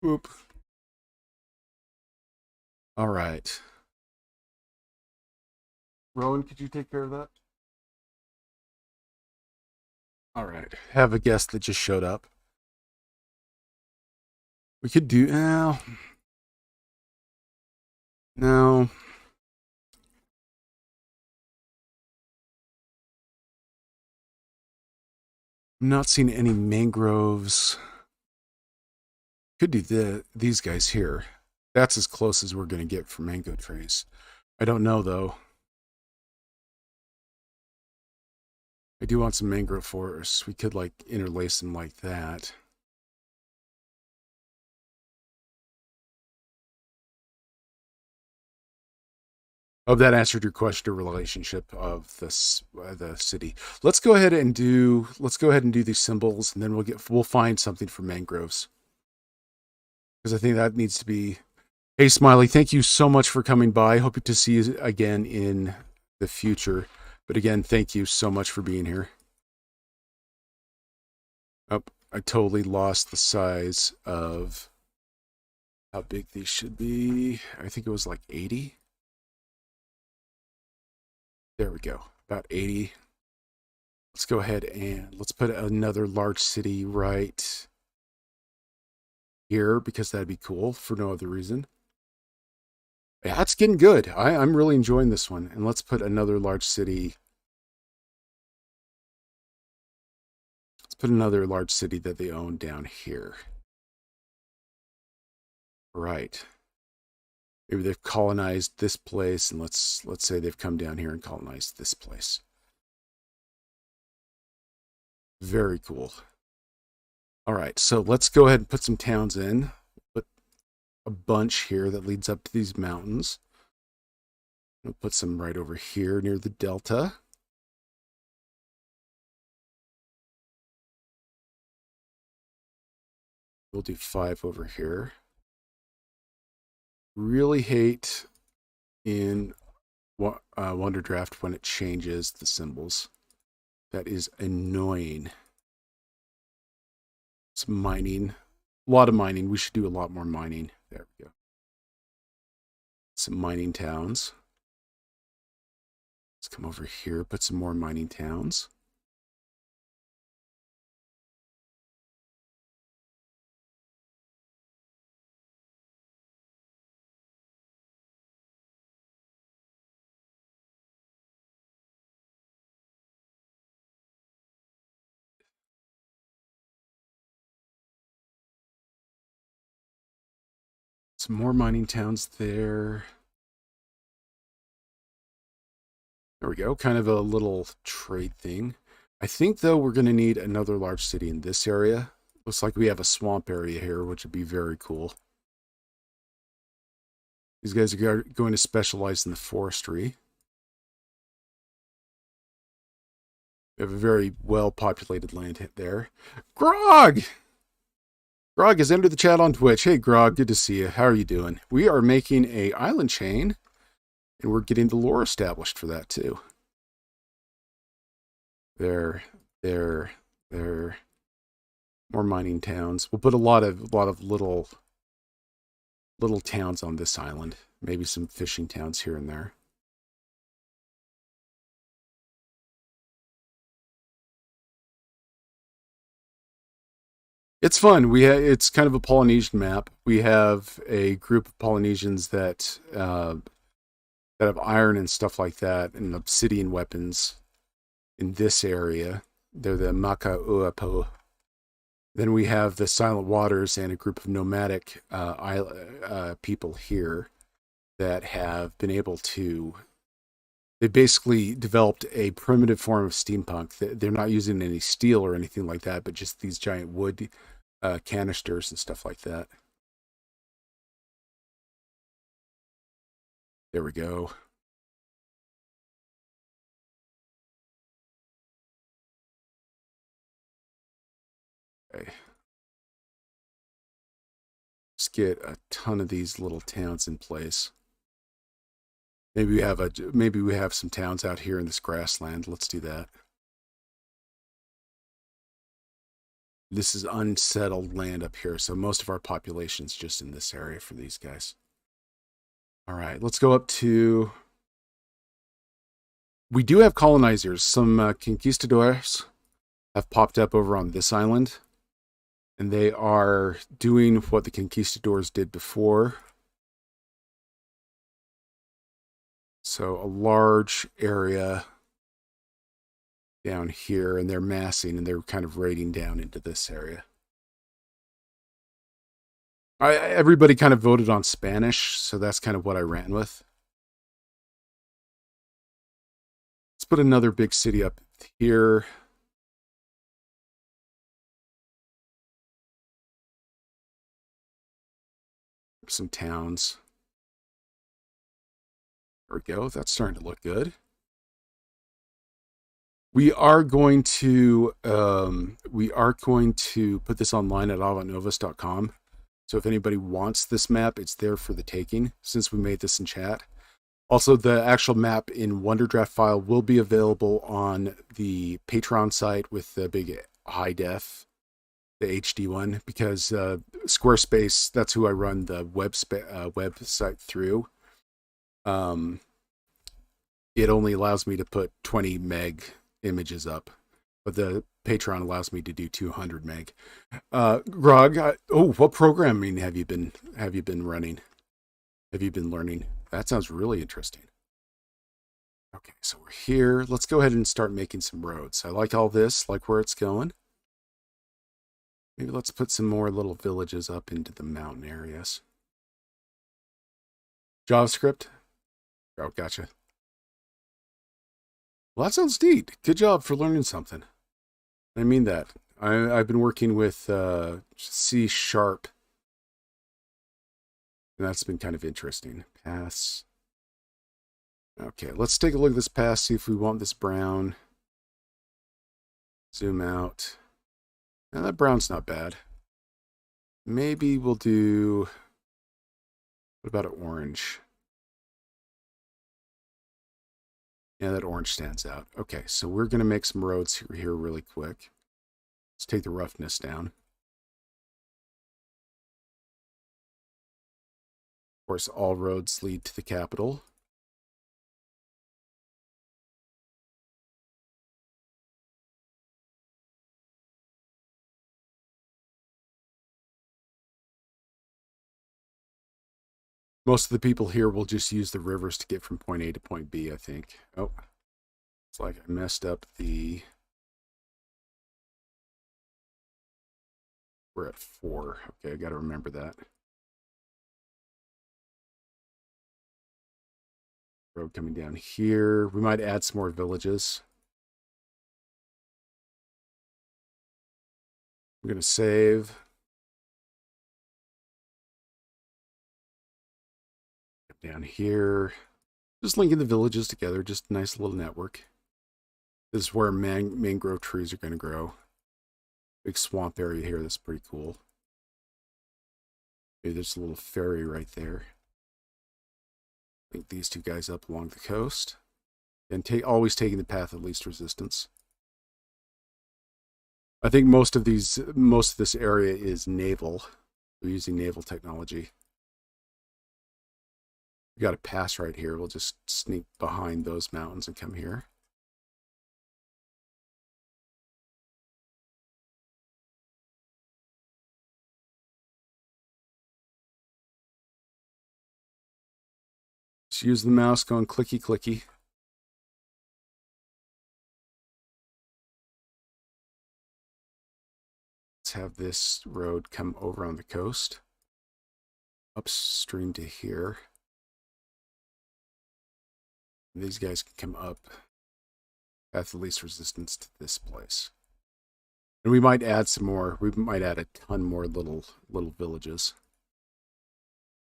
Oop. All right. Rowan, could you take care of that? All right. Have a guest that just showed up. We could do now. No. I'm not seeing any mangroves. Could do these guys here. That's as close as we're going to get for mango trees. I don't know, though. I do want some mangrove forests. We could, like, interlace them like that. Hope that answered your question, relationship of this the city. Let's go ahead and do these symbols, and then we'll find something for mangroves. Because I think that needs to be. Hey, Smiley, thank you so much for coming by. Hope to see you again in the future. But again, thank you so much for being here. Oh, I totally lost the size of how big these should be. I think it was like 80. There we go. About 80. Let's go ahead and let's put another large city right here because that'd be cool for no other reason. Yeah, it's getting good. I'm really enjoying this one. And let's put another large city. Let's put another large city that they own down here. Right. Maybe they've colonized this place, and let's say they've come down here and colonized this place. Very cool. All right, so let's go ahead and put some towns in. Put a bunch here that leads up to these mountains. We'll put some right over here near the delta. We'll do 5 over here. Really hate in Wonderdraft when it changes the symbols. That is annoying. Some mining. A lot of mining. We should do a lot more mining. There we go. Some mining towns. Let's come over here, put some more mining towns. Some more mining towns there. There we go. Kind of a little trade thing. I think, though, we're going to need another large city in this area. Looks like we have a swamp area here, which would be very cool. These guys are going to specialize in the forestry. We have a very well-populated land there. Grog! Grog has entered the chat on Twitch. Hey, Grog, good to see you. How are you doing? We are making a island chain, and we're getting the lore established for that, too. There. More mining towns. We'll put a lot of little towns on this island. Maybe some fishing towns here and there. It's fun. It's kind of a Polynesian map. We have a group of Polynesians that have iron and stuff like that, and obsidian weapons in this area. They're the Makauapo. Then we have the Silent Waters and a group of nomadic people here that have been able to. They basically developed a primitive form of steampunk. They're not using any steel or anything like that, but just these giant wood canisters and stuff like that. There we go. Okay. Let's get a ton of these little towns in place. Maybe we have some towns out here in this grassland. Let's do that. This is unsettled land up here, so most of our population's just in this area for these guys. All right, let's go up to... We do have colonizers. Some conquistadors have popped up over on this island, and they are doing what the conquistadors did before. So a large area down here, and they're massing, and they're kind of raiding down into this area. Everybody kind of voted on Spanish, so that's kind of what I ran with. Let's put another big city up here. Some towns. There we go. That's starting to look good. We are going to put this online at avantnovis.com. So if anybody wants this map, it's there for the taking, since we made this in chat. Also, the actual map in Wonderdraft file will be available on the Patreon site with the big high def, the HD one, because Squarespace, that's who I run the website through. it only allows me to put 20 meg images up, but the Patreon allows me to do 200 meg. Grog, what programming have you been running? Have you been learning? That sounds really interesting. Okay, so we're here. Let's go ahead and start making some roads. I like all this, like where it's going. Maybe let's put some more little villages up into the mountain areas. JavaScript? Oh, gotcha. Well, that sounds neat. Good job for learning something. I mean that. I've been working with C#, and that's been kind of interesting. Paths. Okay, let's take a look at this path, see if we want this brown. Zoom out. Now that brown's not bad. Maybe we'll do, what about an orange? Yeah, that orange stands out. Okay, so we're going to make some roads here really quick. Let's take the roughness down. Of course, all roads lead to the capital. Most of the people here will just use the rivers to get from point A to point B, I think. Oh, it's like I messed up the... We're at 4. Okay, I got to remember that. Road coming down here. We might add some more villages. I'm going to save. Down here. Just linking the villages together. Just a nice little network. This is where mangrove trees are going to grow. Big swamp area here. That's pretty cool. Maybe there's a little ferry right there. Link these two guys up along the coast. And always taking the path of least resistance. I think most of this area is naval. We're using naval technology. We got a pass right here. We'll just sneak behind those mountains and come here. Just use the mouse going clicky clicky. Let's have this road come over on the coast. Upstream to here. And these guys can come up at the least resistance to this place. And we might add some more. We might add a ton more little villages.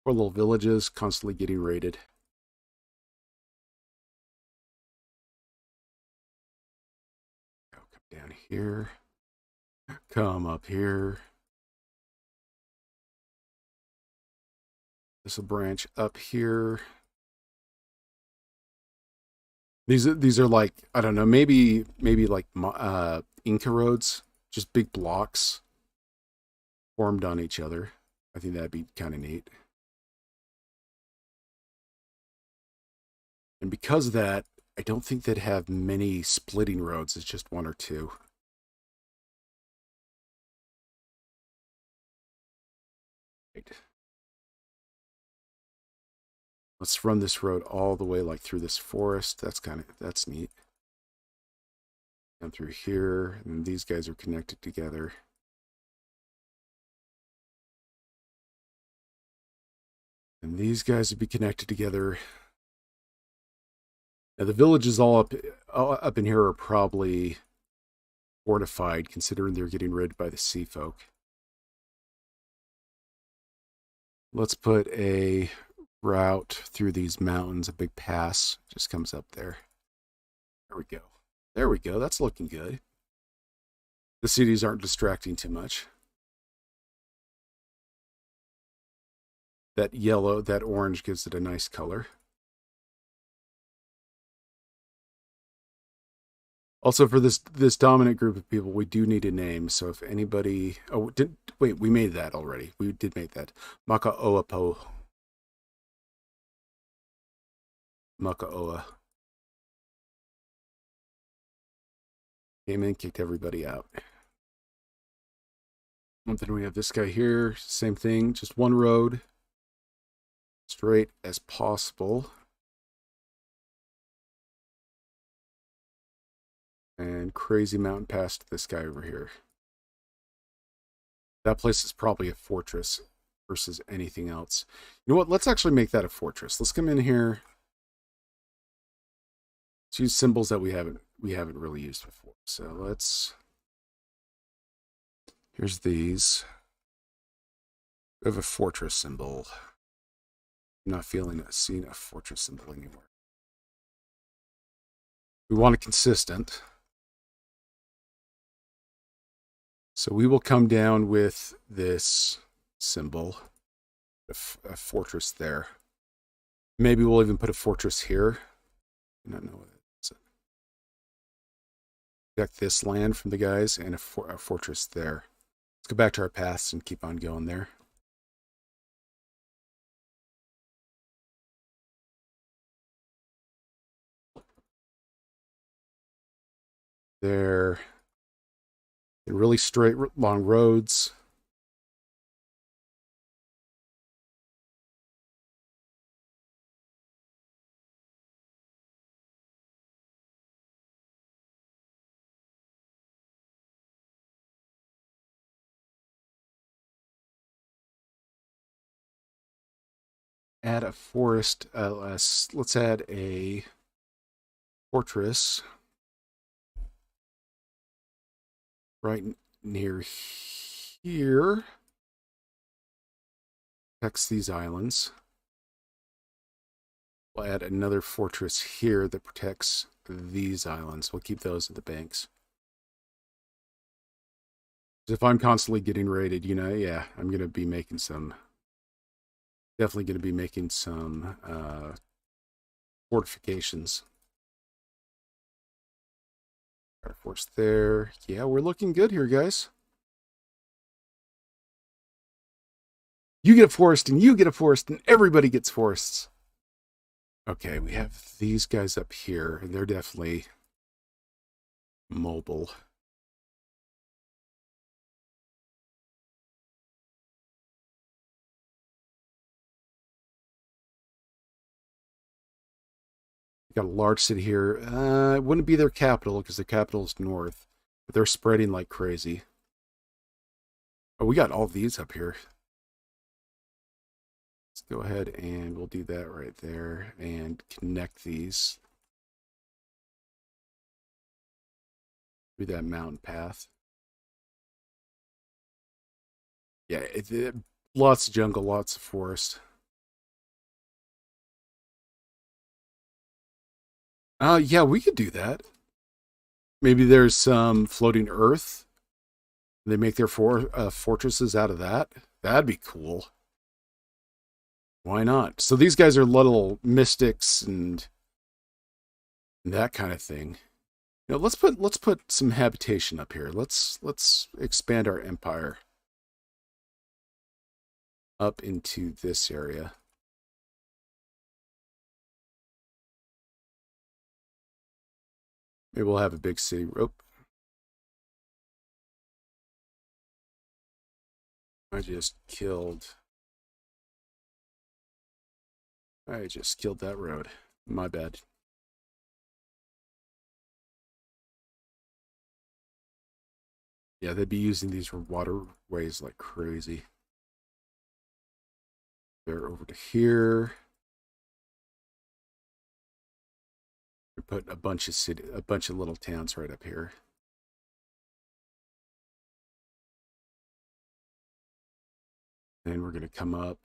4 little villages constantly getting raided. Come down here. Come up here. This will branch up here. These are like, I don't know, maybe like Inca roads, just big blocks formed on each other. I think that'd be kind of neat. And because of that, I don't think they'd have many splitting roads. It's just 1 or 2. Right. Let's run this road all the way like through this forest. That's neat. And through here, and these guys are connected together. And these guys would be connected together. Now the villages all up in here are probably fortified, considering they're getting raided by the sea folk. Let's put a route through these mountains. A big pass just comes up there. There we go. There we go. That's looking good. The cities aren't distracting too much. That yellow, that orange gives it a nice color. Also, for this dominant group of people, we do need a name. So if anybody... Oh, wait, we made that already. We did make that. Maka'oapo. Maka'oa. Came in, kicked everybody out. And then we have this guy here. Same thing, just one road. Straight as possible. And crazy mountain pass to this guy over here. That place is probably a fortress versus anything else. You know what? Let's actually make that a fortress. Let's come in here. Let's use symbols that we haven't really used before. So let's. Here's these. We have a fortress symbol. I'm not seeing a fortress symbol anywhere. We want it consistent. So we will come down with this symbol, a fortress there. Maybe we'll even put a fortress here. I don't know what it is. Protect this land from the guys and a fortress there. Let's go back to our paths and keep on going there. They're really straight, long roads. Add a forest. Let's add a fortress right near here. Protects these islands. We'll add another fortress here that protects these islands. We'll keep those at the banks. If I'm constantly getting raided, yeah, I'm going to be making some. Definitely going to be making some fortifications. Our force there. Yeah, we're looking good here, guys. You get a forest, and you get a forest, and everybody gets forests. Okay, we have these guys up here, and they're definitely mobile. Got a large city here. It wouldn't be their capital because their capital is north, but they're spreading like crazy. Oh, we got all these up here. Let's go ahead and we'll do that right there and connect these through that mountain path. Yeah, lots of jungle, lots of forest. Yeah, we could do that. Maybe there's some floating earth. They make their fortresses out of that. That'd be cool. Why not? So these guys are little mystics and that kind of thing. Let's put some habitation up here. Let's expand our empire up into this area. Maybe we'll have a big city. Oh. I just killed that road. My bad. Yeah, they'd be using these waterways like crazy. They're over to here. We put a bunch of little towns right up here. Then we're gonna come up.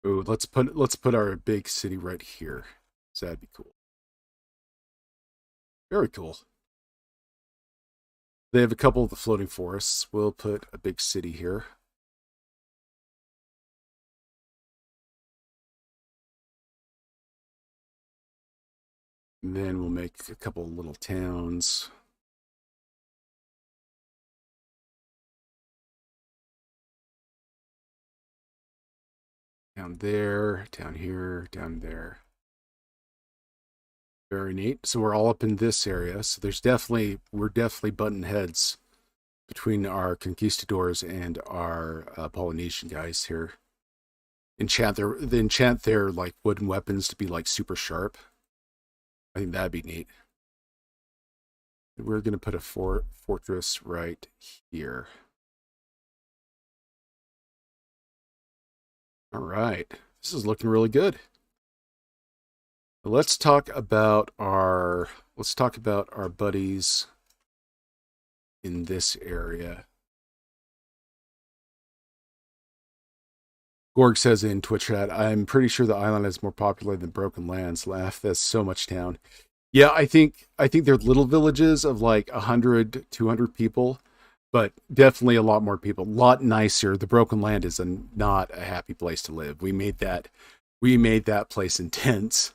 Ooh, let's put our big city right here. So that'd be cool. Very cool. They have a couple of the floating forests. We'll put a big city here. And then we'll make a couple of little towns. Down there, down here, down there. Very neat. So we're all up in this area. So we're definitely button heads between our conquistadors and our Polynesian guys here. They enchant their like wooden weapons to be like super sharp. I think that'd be neat. We're gonna put a fortress right here. All right, this is looking really good. Let's talk about our buddies in this area. Gorg says in Twitch chat, I'm pretty sure the island is more popular than Broken Lands. Laugh, that's so much town. Yeah, I think they're little villages of like 100, 200 people, but definitely a lot more people. A lot nicer. The Broken Land is not a happy place to live. We made that place intense.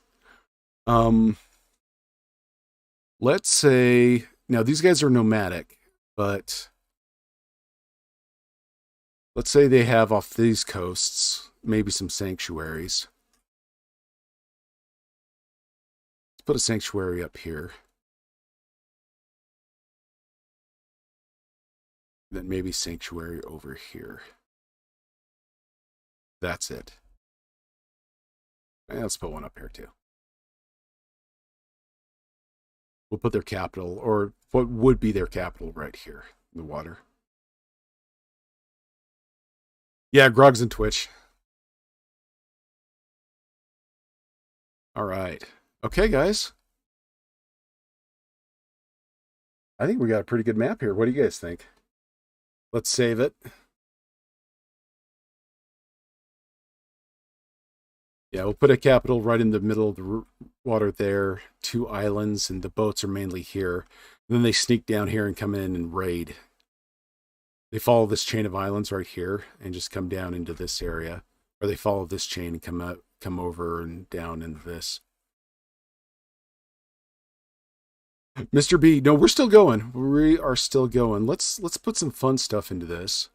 Let's say now these guys are nomadic, but let's say they have off these coasts maybe some sanctuaries. Let's put a sanctuary up here. Then maybe sanctuary over here. That's it. And let's put one up here too. We'll put their capital, or what would be their capital, right here in the water. Yeah, Grog's and Twitch. All right. Okay, guys. I think we got a pretty good map here. What do you guys think? Let's save it. Yeah, we'll put a capital right in the middle of the water there. 2 islands, and the boats are mainly here. And then they sneak down here and come in and raid. They follow this chain of islands right here and just come down into this area. Or they follow this chain and come over and down into this. Mr. B, no, we're still going. We are still going. Let's put some fun stuff into this.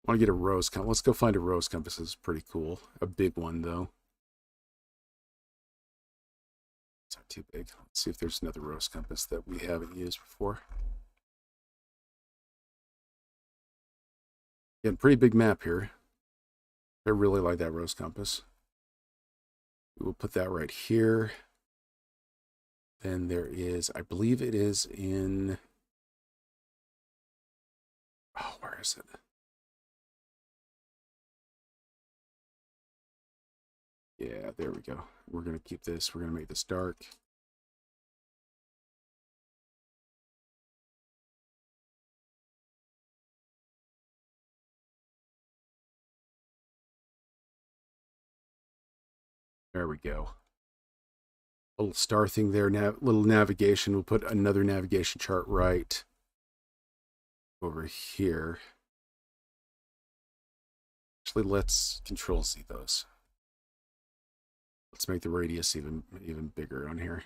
I want to get a rose compass. Let's go find a rose compass. It's pretty cool. A big one, though. It's not too big. Let's see if there's another rose compass that we haven't used before. Yeah, pretty big map here. I really like that rose compass. We will put that right here. Then there is, I believe it is in, oh, where is it? Yeah, there we go. We're going to keep this. We're going to make this dark. There we go. Little star thing there, little navigation. We'll put another navigation chart right over here. Actually, let's Control Z those. Let's make the radius even bigger on here.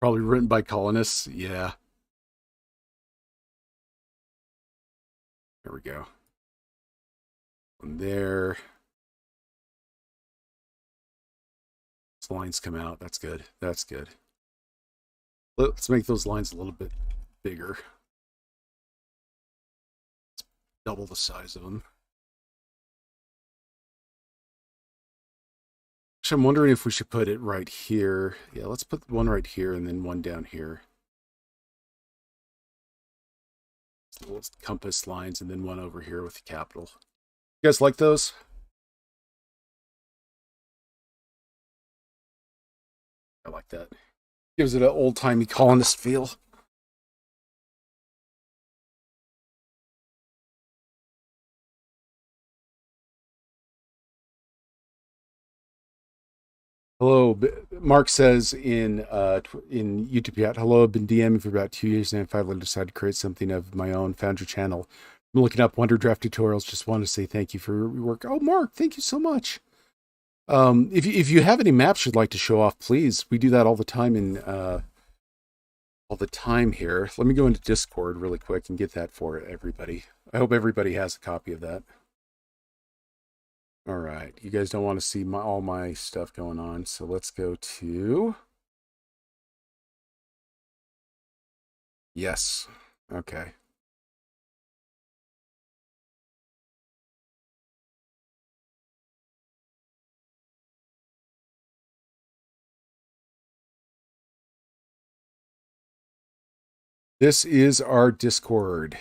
Probably written by colonists. Yeah. There we go. From there. Those lines come out. That's good. That's good. Let's make those lines a little bit bigger. Let's double the size of them. Actually, I'm wondering if we should put it right here. Yeah, let's put one right here and then one down here. Little compass lines and then one over here with the capital. You guys like those? I like that. Gives it an old-timey colonist feel. Hello, Mark says in YouTube chat, hello, I've been DMing for about 2 years and I finally decided to create something of my own, found your channel. I'm looking up Wonder Draft tutorials, just want to say thank you for your work. Oh, Mark, thank you so much. If you have any maps you'd like to show off, please. We do that all the time in all the time here. Let me go into Discord really quick and get that for everybody. I hope everybody has a copy of that. All right, you guys don't want to see all my stuff going on, so let's go to... Yes. Okay. This is our Discord.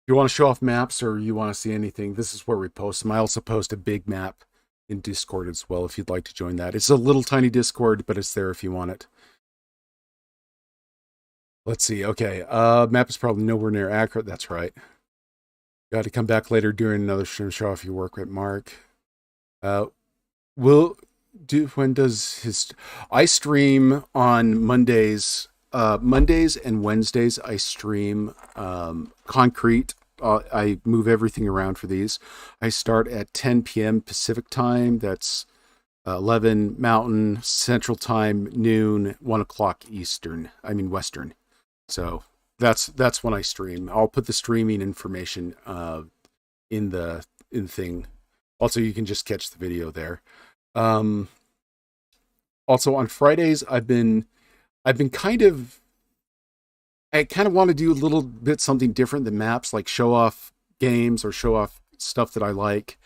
You want to show off maps or you want to see anything, this is where we post them. I also post a big map in Discord as well if you'd like to join that. It's a little tiny Discord, but it's there if you want it. Let's see. Okay. Map is probably nowhere near accurate. That's right. Got to come back later during another stream, show off your work with Mark. When does his... I stream on Mondays. Mondays and Wednesdays I stream concrete. I move everything around for these. I start at 10 p.m. Pacific time. That's 11 Mountain, Central Time, noon, 1 o'clock Eastern. I mean Western. So that's when I stream. I'll put the streaming information in the thing. Also, you can just catch the video there. Also on Fridays, I kind of want to do a little bit something different than maps, like show off games or show off stuff that I like.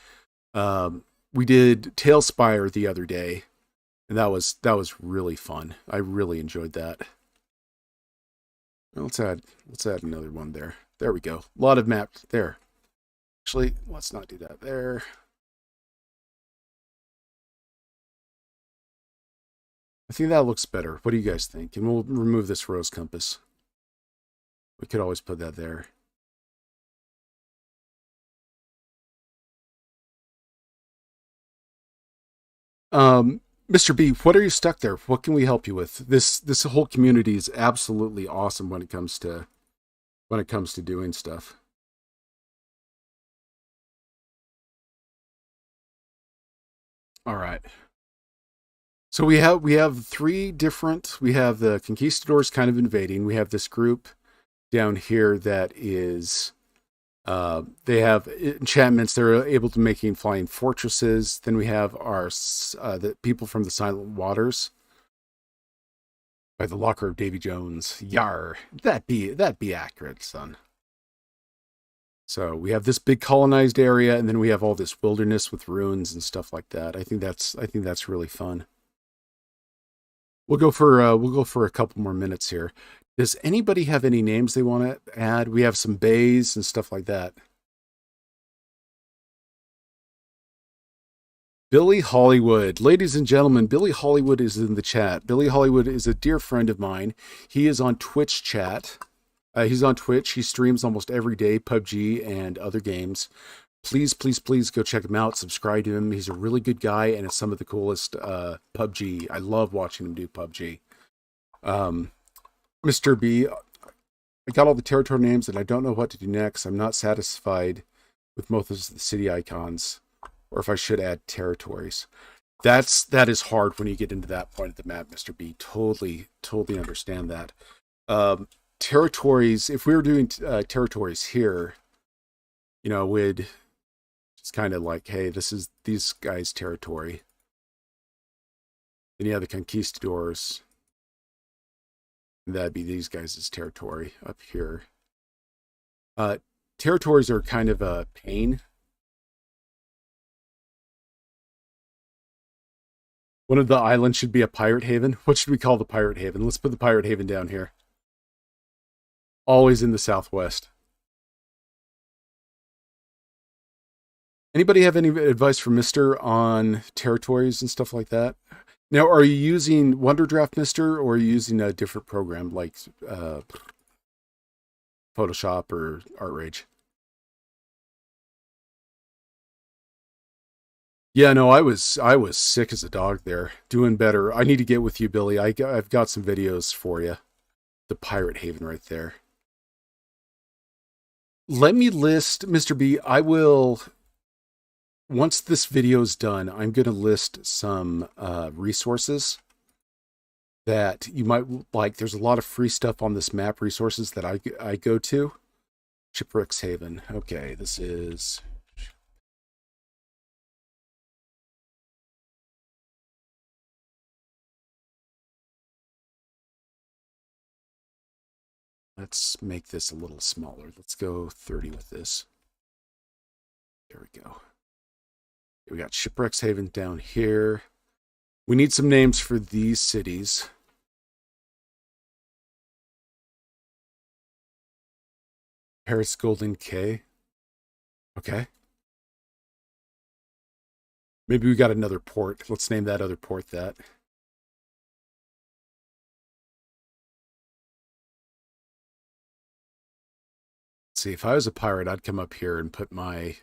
We did Tailspire the other day, and that was really fun. I really enjoyed that. Let's add another one there. There we go. A lot of maps there. Actually, let's not do that there. I think that looks better. What do you guys think? And we'll remove this rose compass. We could always put that there. Mr. B, what are you stuck there? What can we help you with? This whole community is absolutely awesome when it comes to doing stuff. All right. So we have three different. We have the conquistadors kind of invading. We have this group down here that is they have enchantments. They're able to making flying fortresses. Then we have our the people from the Silent Waters by the Locker of Davy Jones. Yar, that be accurate, son. So we have this big colonized area, and then we have all this wilderness with ruins and stuff like that. I think that's really fun. We'll go for a couple more minutes here. Does anybody have any names they want to add? We have some bays and stuff like that. Billy Hollywood. Ladies and gentlemen, Billy Hollywood is in the chat. Billy Hollywood is a dear friend of mine. He is on Twitch chat. He's on Twitch. He streams almost every day, PUBG and other games. Please, please, please go check him out. Subscribe to him. He's a really good guy, and it's some of the coolest PUBG. I love watching him do PUBG. Mr. B, I got all the territory names, and I don't know what to do next. I'm not satisfied with most of the city icons, or if I should add territories. That is hard when you get into that point of the map, Mr. B. Totally understand that. Territories, if we were doing territories here, would it's kind of like, hey, this is these guys' territory. Then you have the conquistadors. And that'd be these guys' territory up here. Territories are kind of a pain. One of the islands should be a pirate haven. What should we call the pirate haven? Let's put the pirate haven down here. Always in the southwest. Anybody have any advice for Mr. on territories and stuff like that? Now, are you using WonderDraft, Mr., or are you using a different program like Photoshop or ArtRage? Yeah, no, I was sick as a dog there. Doing better. I need to get with you, Billy. I've got some videos for you. The Pirate Haven right there. Let me list, Mr. B, I will... Once this video is done, I'm going to list some resources that you might like. There's a lot of free stuff on this map, resources that I go to. Shipwrecks Haven. Okay, this is... Let's make this a little smaller. Let's go 30 with this. There we go. We got Shipwrecks Haven down here. We need some names for these cities. Paris Golden K. Okay. Maybe we got another port. Let's name that other port that. Let's see, if I was a pirate, I'd come up here and put my...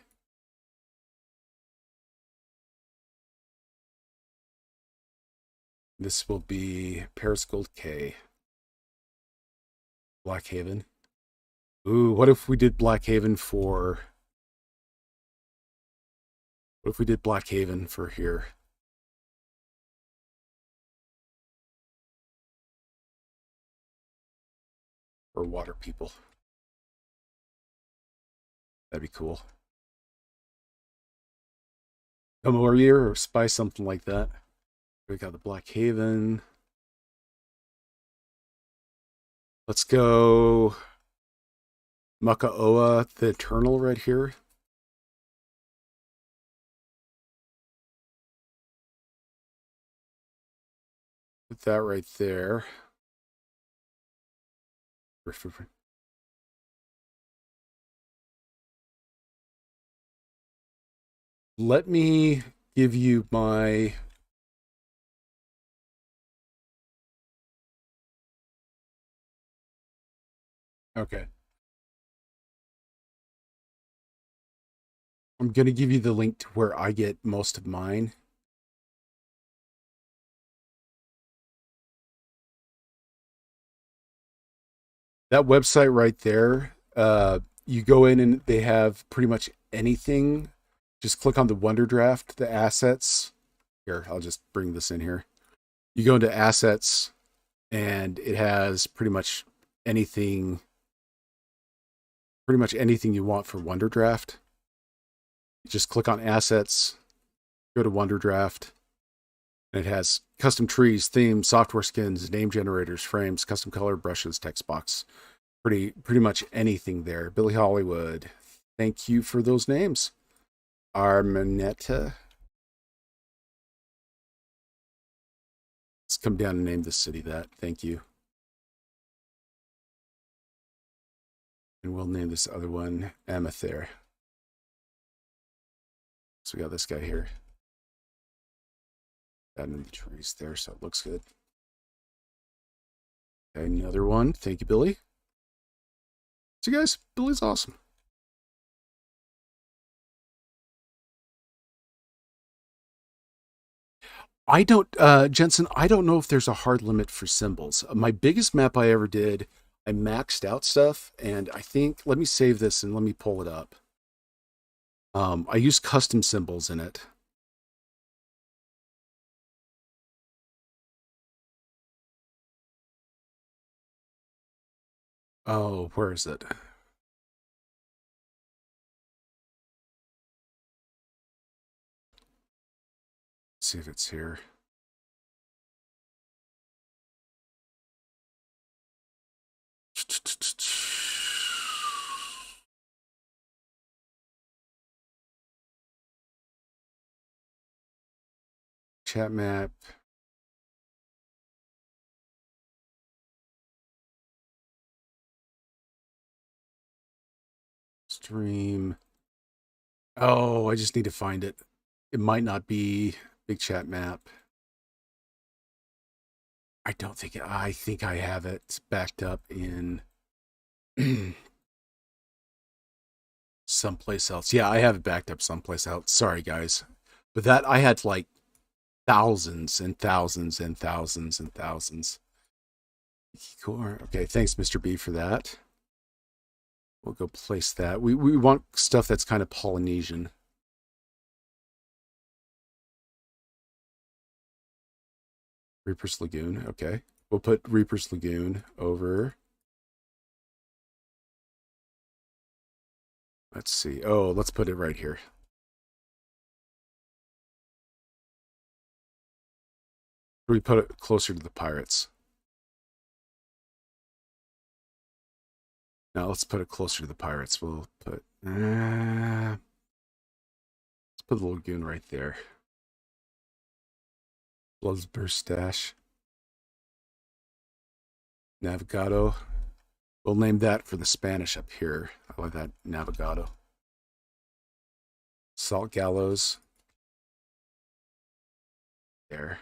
This will be Paris Gold K. Blackhaven. Ooh, what if we did Blackhaven for... What if we did Blackhaven for here? Or water people. That'd be cool. Come over here or spy something like that. We got the Blackhaven. Let's go Makaoa, the Eternal right here. Put that right there. Let me give you my... Okay. I'm going to give you the link to where I get most of mine. That website right there, you go in and they have pretty much anything. Just click on the Wonder Draft, the assets. Here, I'll just bring this in here. You go into assets and it has pretty much anything you want for Wonder Draft. Just click on assets, go to Wonder Draft, and it has custom trees, themes, software skins, name generators, frames, custom color, brushes, text box. Pretty much anything there. Billy Hollywood, thank you for those names. Armanetta. Let's come down and name this city that. Thank you. And we'll name this other one Amathair. So we got this guy here. Adding in the trees there, so it looks good. Okay, another one. Thank you, Billy. So guys, Billy's awesome. I don't, Jensen, I don't know if there's a hard limit for symbols. My biggest map I ever did, I maxed out stuff, and I think, let me save this and let me pull it up. I use custom symbols in it. Oh, where is it? Let's see if it's here. Chat map. Stream. Oh, I just need to find it. It might not be big chat map. I don't think, I think I have it backed up in someplace else. Yeah, I have it backed up someplace else. Sorry, guys. But that, I had like thousands and thousands and thousands and thousands. Cool. Okay, thanks, Mr. B, for that. We'll go place that. We want stuff that's kind of Polynesian. Reaper's Lagoon, okay. We'll put Reaper's Lagoon over. Let's see. Oh, let's put it right here. We put it closer to the pirates. Now let's put it closer to the pirates. We'll put let's put the lagoon right there. Bloodsburst Stash. Navigado. We'll name that for the Spanish up here. I like that, Navigado. Salt Gallows. There.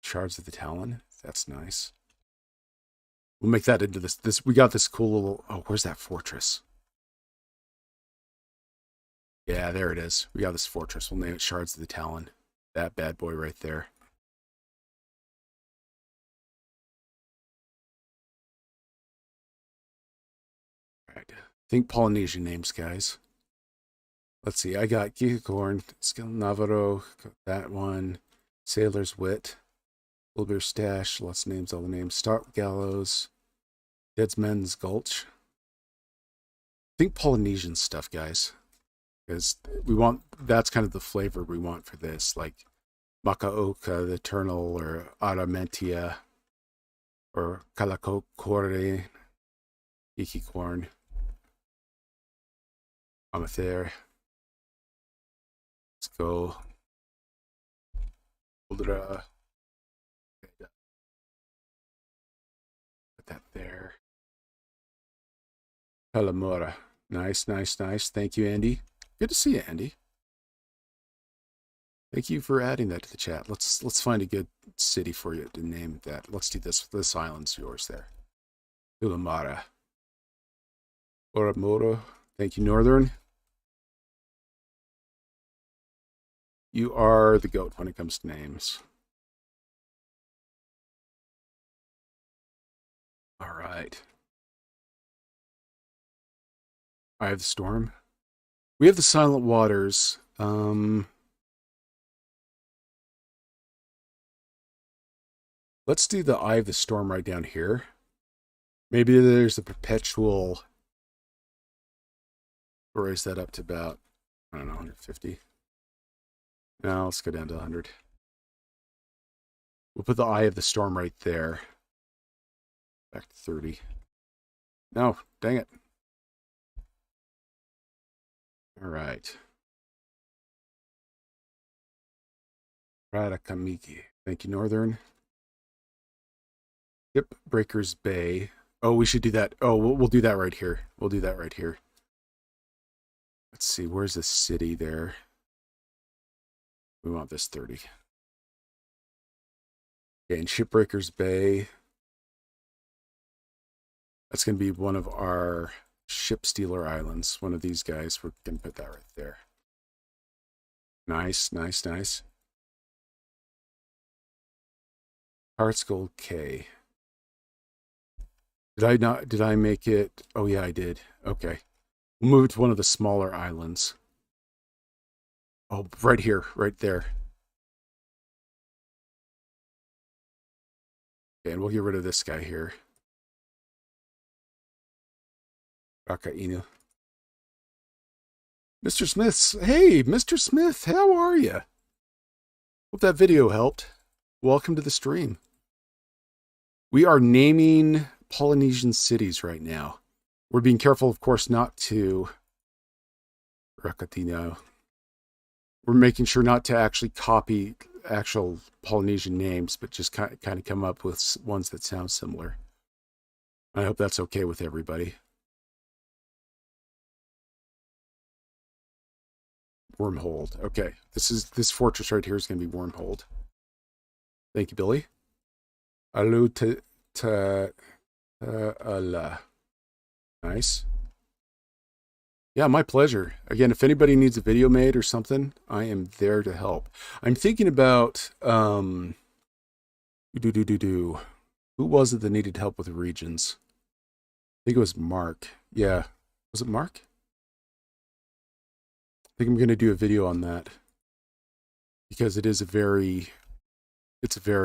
Shards of the Talon. That's nice. We'll make that into this. We got this cool little. Oh, where's that fortress? Yeah, there it is. We got this fortress. We'll name it Shards of the Talon. That bad boy right there. All right. Think Polynesian names, guys. Let's see. I got Gigacorn, Skill Navarro, that one. Sailor's Wit. Wilbur Stash. Lots of names, all the names. Start Gallows. Deadsman's Gulch. Think Polynesian stuff, guys. Because we want, that's kind of the flavor we want for this. Like Makaoka, the Eternal, or Aramentia, or Kalakokore, Ikicorn, Amather. Let's go. Uldra. Put that there. Palamora. Nice, nice, nice. Thank you, Andy. Good to see you, Andy. Thank you for adding that to the chat. Let's find a good city for you to name that. Let's do this. This island's yours there. Ulamara. Oramoro. Thank you, Northern. You are the goat when it comes to names. All right. Eye of the Storm. We have the Silent Waters. Let's do the Eye of the Storm right down here. Maybe there's a perpetual. We'll raise that up to about, I don't know, 150. Now let's go down to 100. We'll put the Eye of the Storm right there. Back to 30. No, dang it. All right. Radakamiki. Thank you, Northern. Yep, Breakers Bay. Oh, we should do that. Oh, we'll do that right here. We'll do that right here. Let's see, where's the city there? We want this 30. Okay, and Shipbreakers Bay. That's going to be one of our ship stealer islands. One of these guys. We're going to put that right there. Nice, nice, nice. Hearts Gold K. Did I make it? Oh yeah, I did. Okay. We'll move it to one of the smaller islands. Oh, right here, right there. Okay, and we'll get rid of this guy here. Raka Inu. Mr. Smith's. Hey, Mr. Smith, how are you? Hope that video helped. Welcome to the stream. We are naming Polynesian cities right now. We're being careful, of course, not to Rakatino. We're making sure not to actually copy actual Polynesian names, but just kind of come up with ones that sound similar. I hope that's okay with everybody. Wormhold. Okay, this fortress right here is going to be Wormhold. Thank you, Billy. Alu Allah. Nice. Yeah, my pleasure. Again, if anybody needs a video made or something, I am there to help. I'm thinking about who was it that needed help with regions? I think it was Mark. Yeah. Was it Mark? I think I'm going to do a video on that because it's very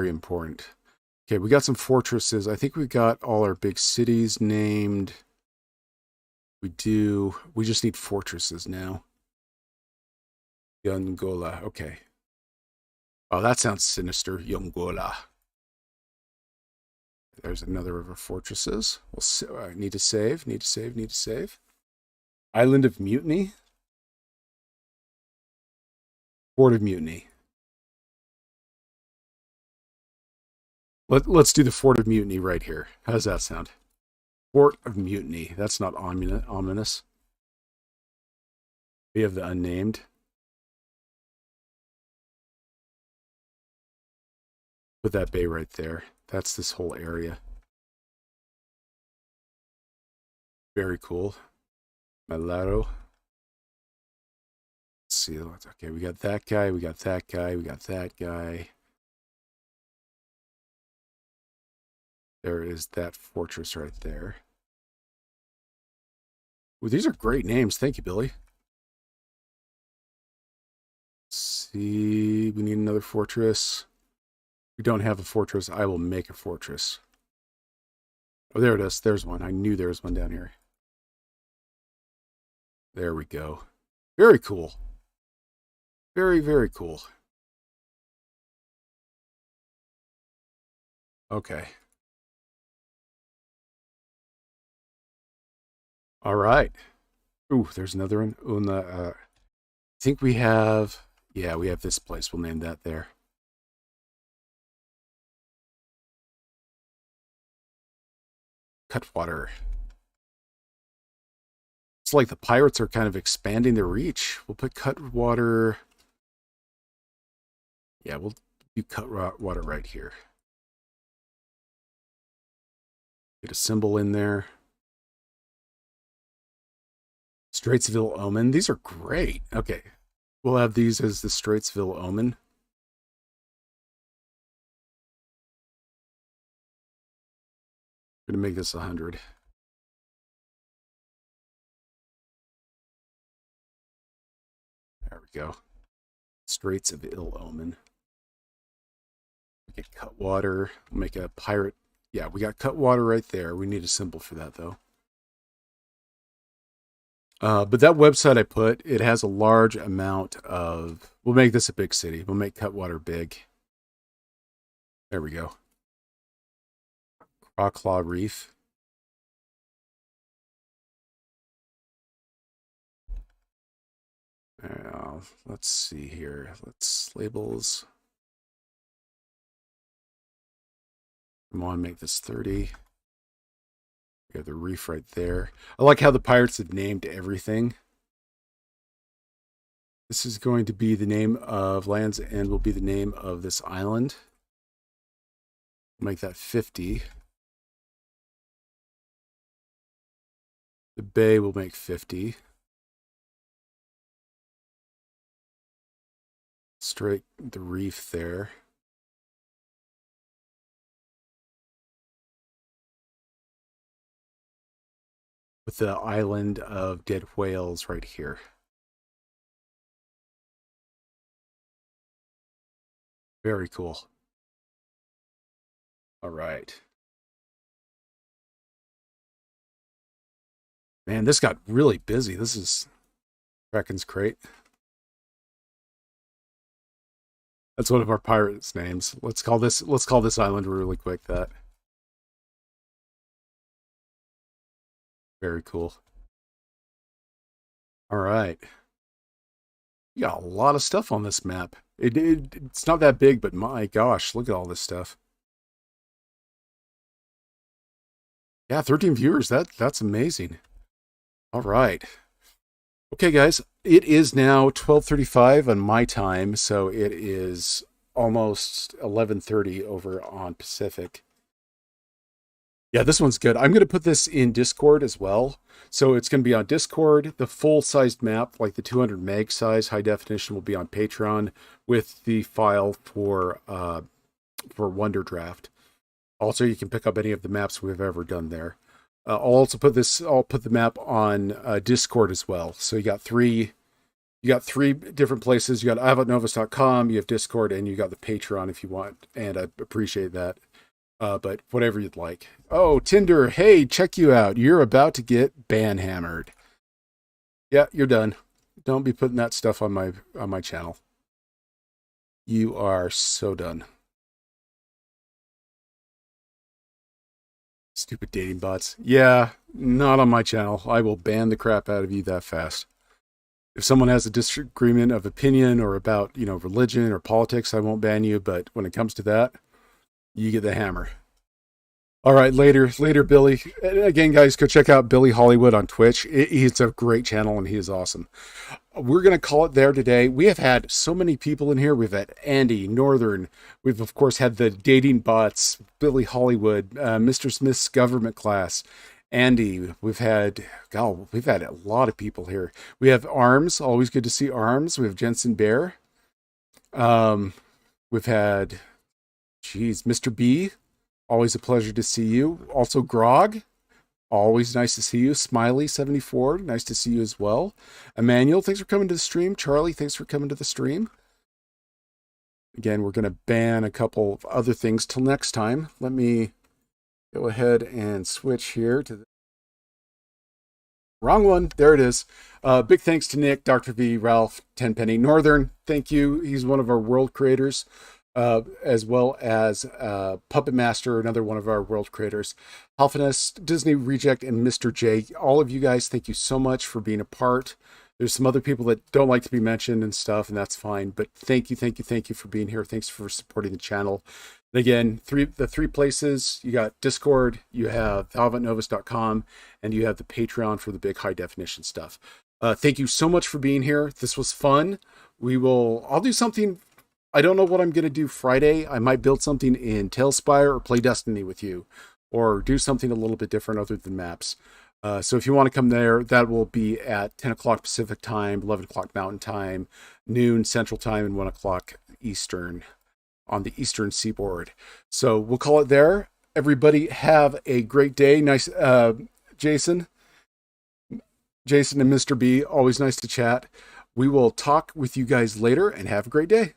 important. Okay, we got some fortresses. I think we got all our big cities named. We do. We just need fortresses now. Yongola. Okay. Oh, that sounds sinister. Yongola. There's another of our fortresses. We'll need to save. Need to save. Need to save. Island of Mutiny. Fort of Mutiny. Let's do the Fort of Mutiny right here. How does that sound? Fort of Mutiny. That's not ominous. We have the unnamed. Put that bay right there. That's this whole area. Very cool. Malaro. Let's see. Okay, we got that guy. We got that guy. We got that guy. There is that fortress right there. Well, these are great names. Thank you, Billy. Let's see. We need another fortress. We don't have a fortress. I will make a fortress. Oh, there it is. There's one. I knew there was one down here. There we go. Very cool. Very, very cool. Okay. All right. Ooh, there's another one. I think we have... Yeah, we have this place. We'll name that there. Cutwater. It's like the pirates are kind of expanding their reach. We'll put Cutwater. Yeah, we'll do Cutwater right here. Get a symbol in there. Straitsville Omen. These are great. Okay. We'll have these as the Straitsville Omen. I'm going to make this 100. There we go. Straits of Ill Omen. We get Cutwater. We'll make a pirate. Yeah, we got Cutwater right there. We need a symbol for that, though. But that website I put, it has a large amount of... We'll make this a big city. We'll make Cutwater big. There we go. Croclaw Reef. Let's see here. Let's labels. Come on, make this 30. We have the reef right there. I like how the pirates have named everything. This is going to be the name of Land's End, will be the name of this island. Make that 50. The bay will make 50. Straight the reef there. With the island of dead whales right here. Very cool. All right. Man, this got really busy. This is Krakens Crate. That's one of our pirates' names. Let's call this island really quick that. Very cool. All right. You got a lot of stuff on this map. It's not that big, but my gosh, look at all this stuff. Yeah, 13 viewers. That's amazing. All right. Okay, guys. It is now 12:35 on my time, so it is almost 11:30 over on Pacific. Yeah, this one's good. I'm going to put this in Discord as well. So it's going to be on Discord. The full-sized map, like the 200 meg size, high definition, will be on Patreon with the file for Wonder Draft. Also, you can pick up any of the maps we've ever done there. I'll put the map on Discord as well. So you got three You got three different places. You got avantnovis.com, you have Discord, and you got the Patreon if you want. And I appreciate that. But whatever you'd like. Oh, Tinder, hey, check you out. You're about to get banhammered. Yeah, you're done. Don't be putting that stuff on my channel. You are so done. Stupid dating bots. Yeah, not on my channel. I will ban the crap out of you that fast. If someone has a disagreement of opinion or about, religion or politics, I won't ban you. But when it comes to that, you get the hammer. All right, later, Billy. And again, guys, go check out Billy Hollywood on Twitch. It's a great channel and he is awesome. We're going to call it there today. We have had so many people in here. We've had Andy, Northern. We've, of course, had the dating bots, Billy Hollywood, Mr. Smith's government class, Andy. We've had a lot of people here. We have Arms. Always good to see Arms. We have Jensen Bear. We've had, Mr. B. Always a pleasure to see you. Also, Grog. Always nice to see you. Smiley74, nice to see you as well. Emmanuel, thanks for coming to the stream. Charlie, thanks for coming to the stream. Again, we're going to ban a couple of other things till next time. Let me go ahead and switch here to the wrong one. There it is. Big thanks to Nick, Dr. V, Ralph, Tenpenny, Northern. Thank you. He's one of our world creators. As well as Puppet Master, another one of our world creators, Halfiness, Disney Reject, and Mr. J. All of you guys, thank you so much for being a part. There's some other people that don't like to be mentioned and stuff, and that's fine. But thank you for being here. Thanks for supporting the channel. And again, the three places, you got Discord, you have avantnovis.com, and you have the Patreon for the big high definition stuff. Thank you so much for being here. This was fun. I'll do something. I don't know what I'm going to do Friday. I might build something in Tailspire or play Destiny with you, or do something a little bit different other than maps. So if you want to come there, that will be at 10 o'clock Pacific time, 11 o'clock Mountain time, noon Central time, and 1 o'clock Eastern on the Eastern Seaboard. So we'll call it there. Everybody have a great day. Nice, Jason and Mr. B, always nice to chat. We will talk with you guys later and have a great day.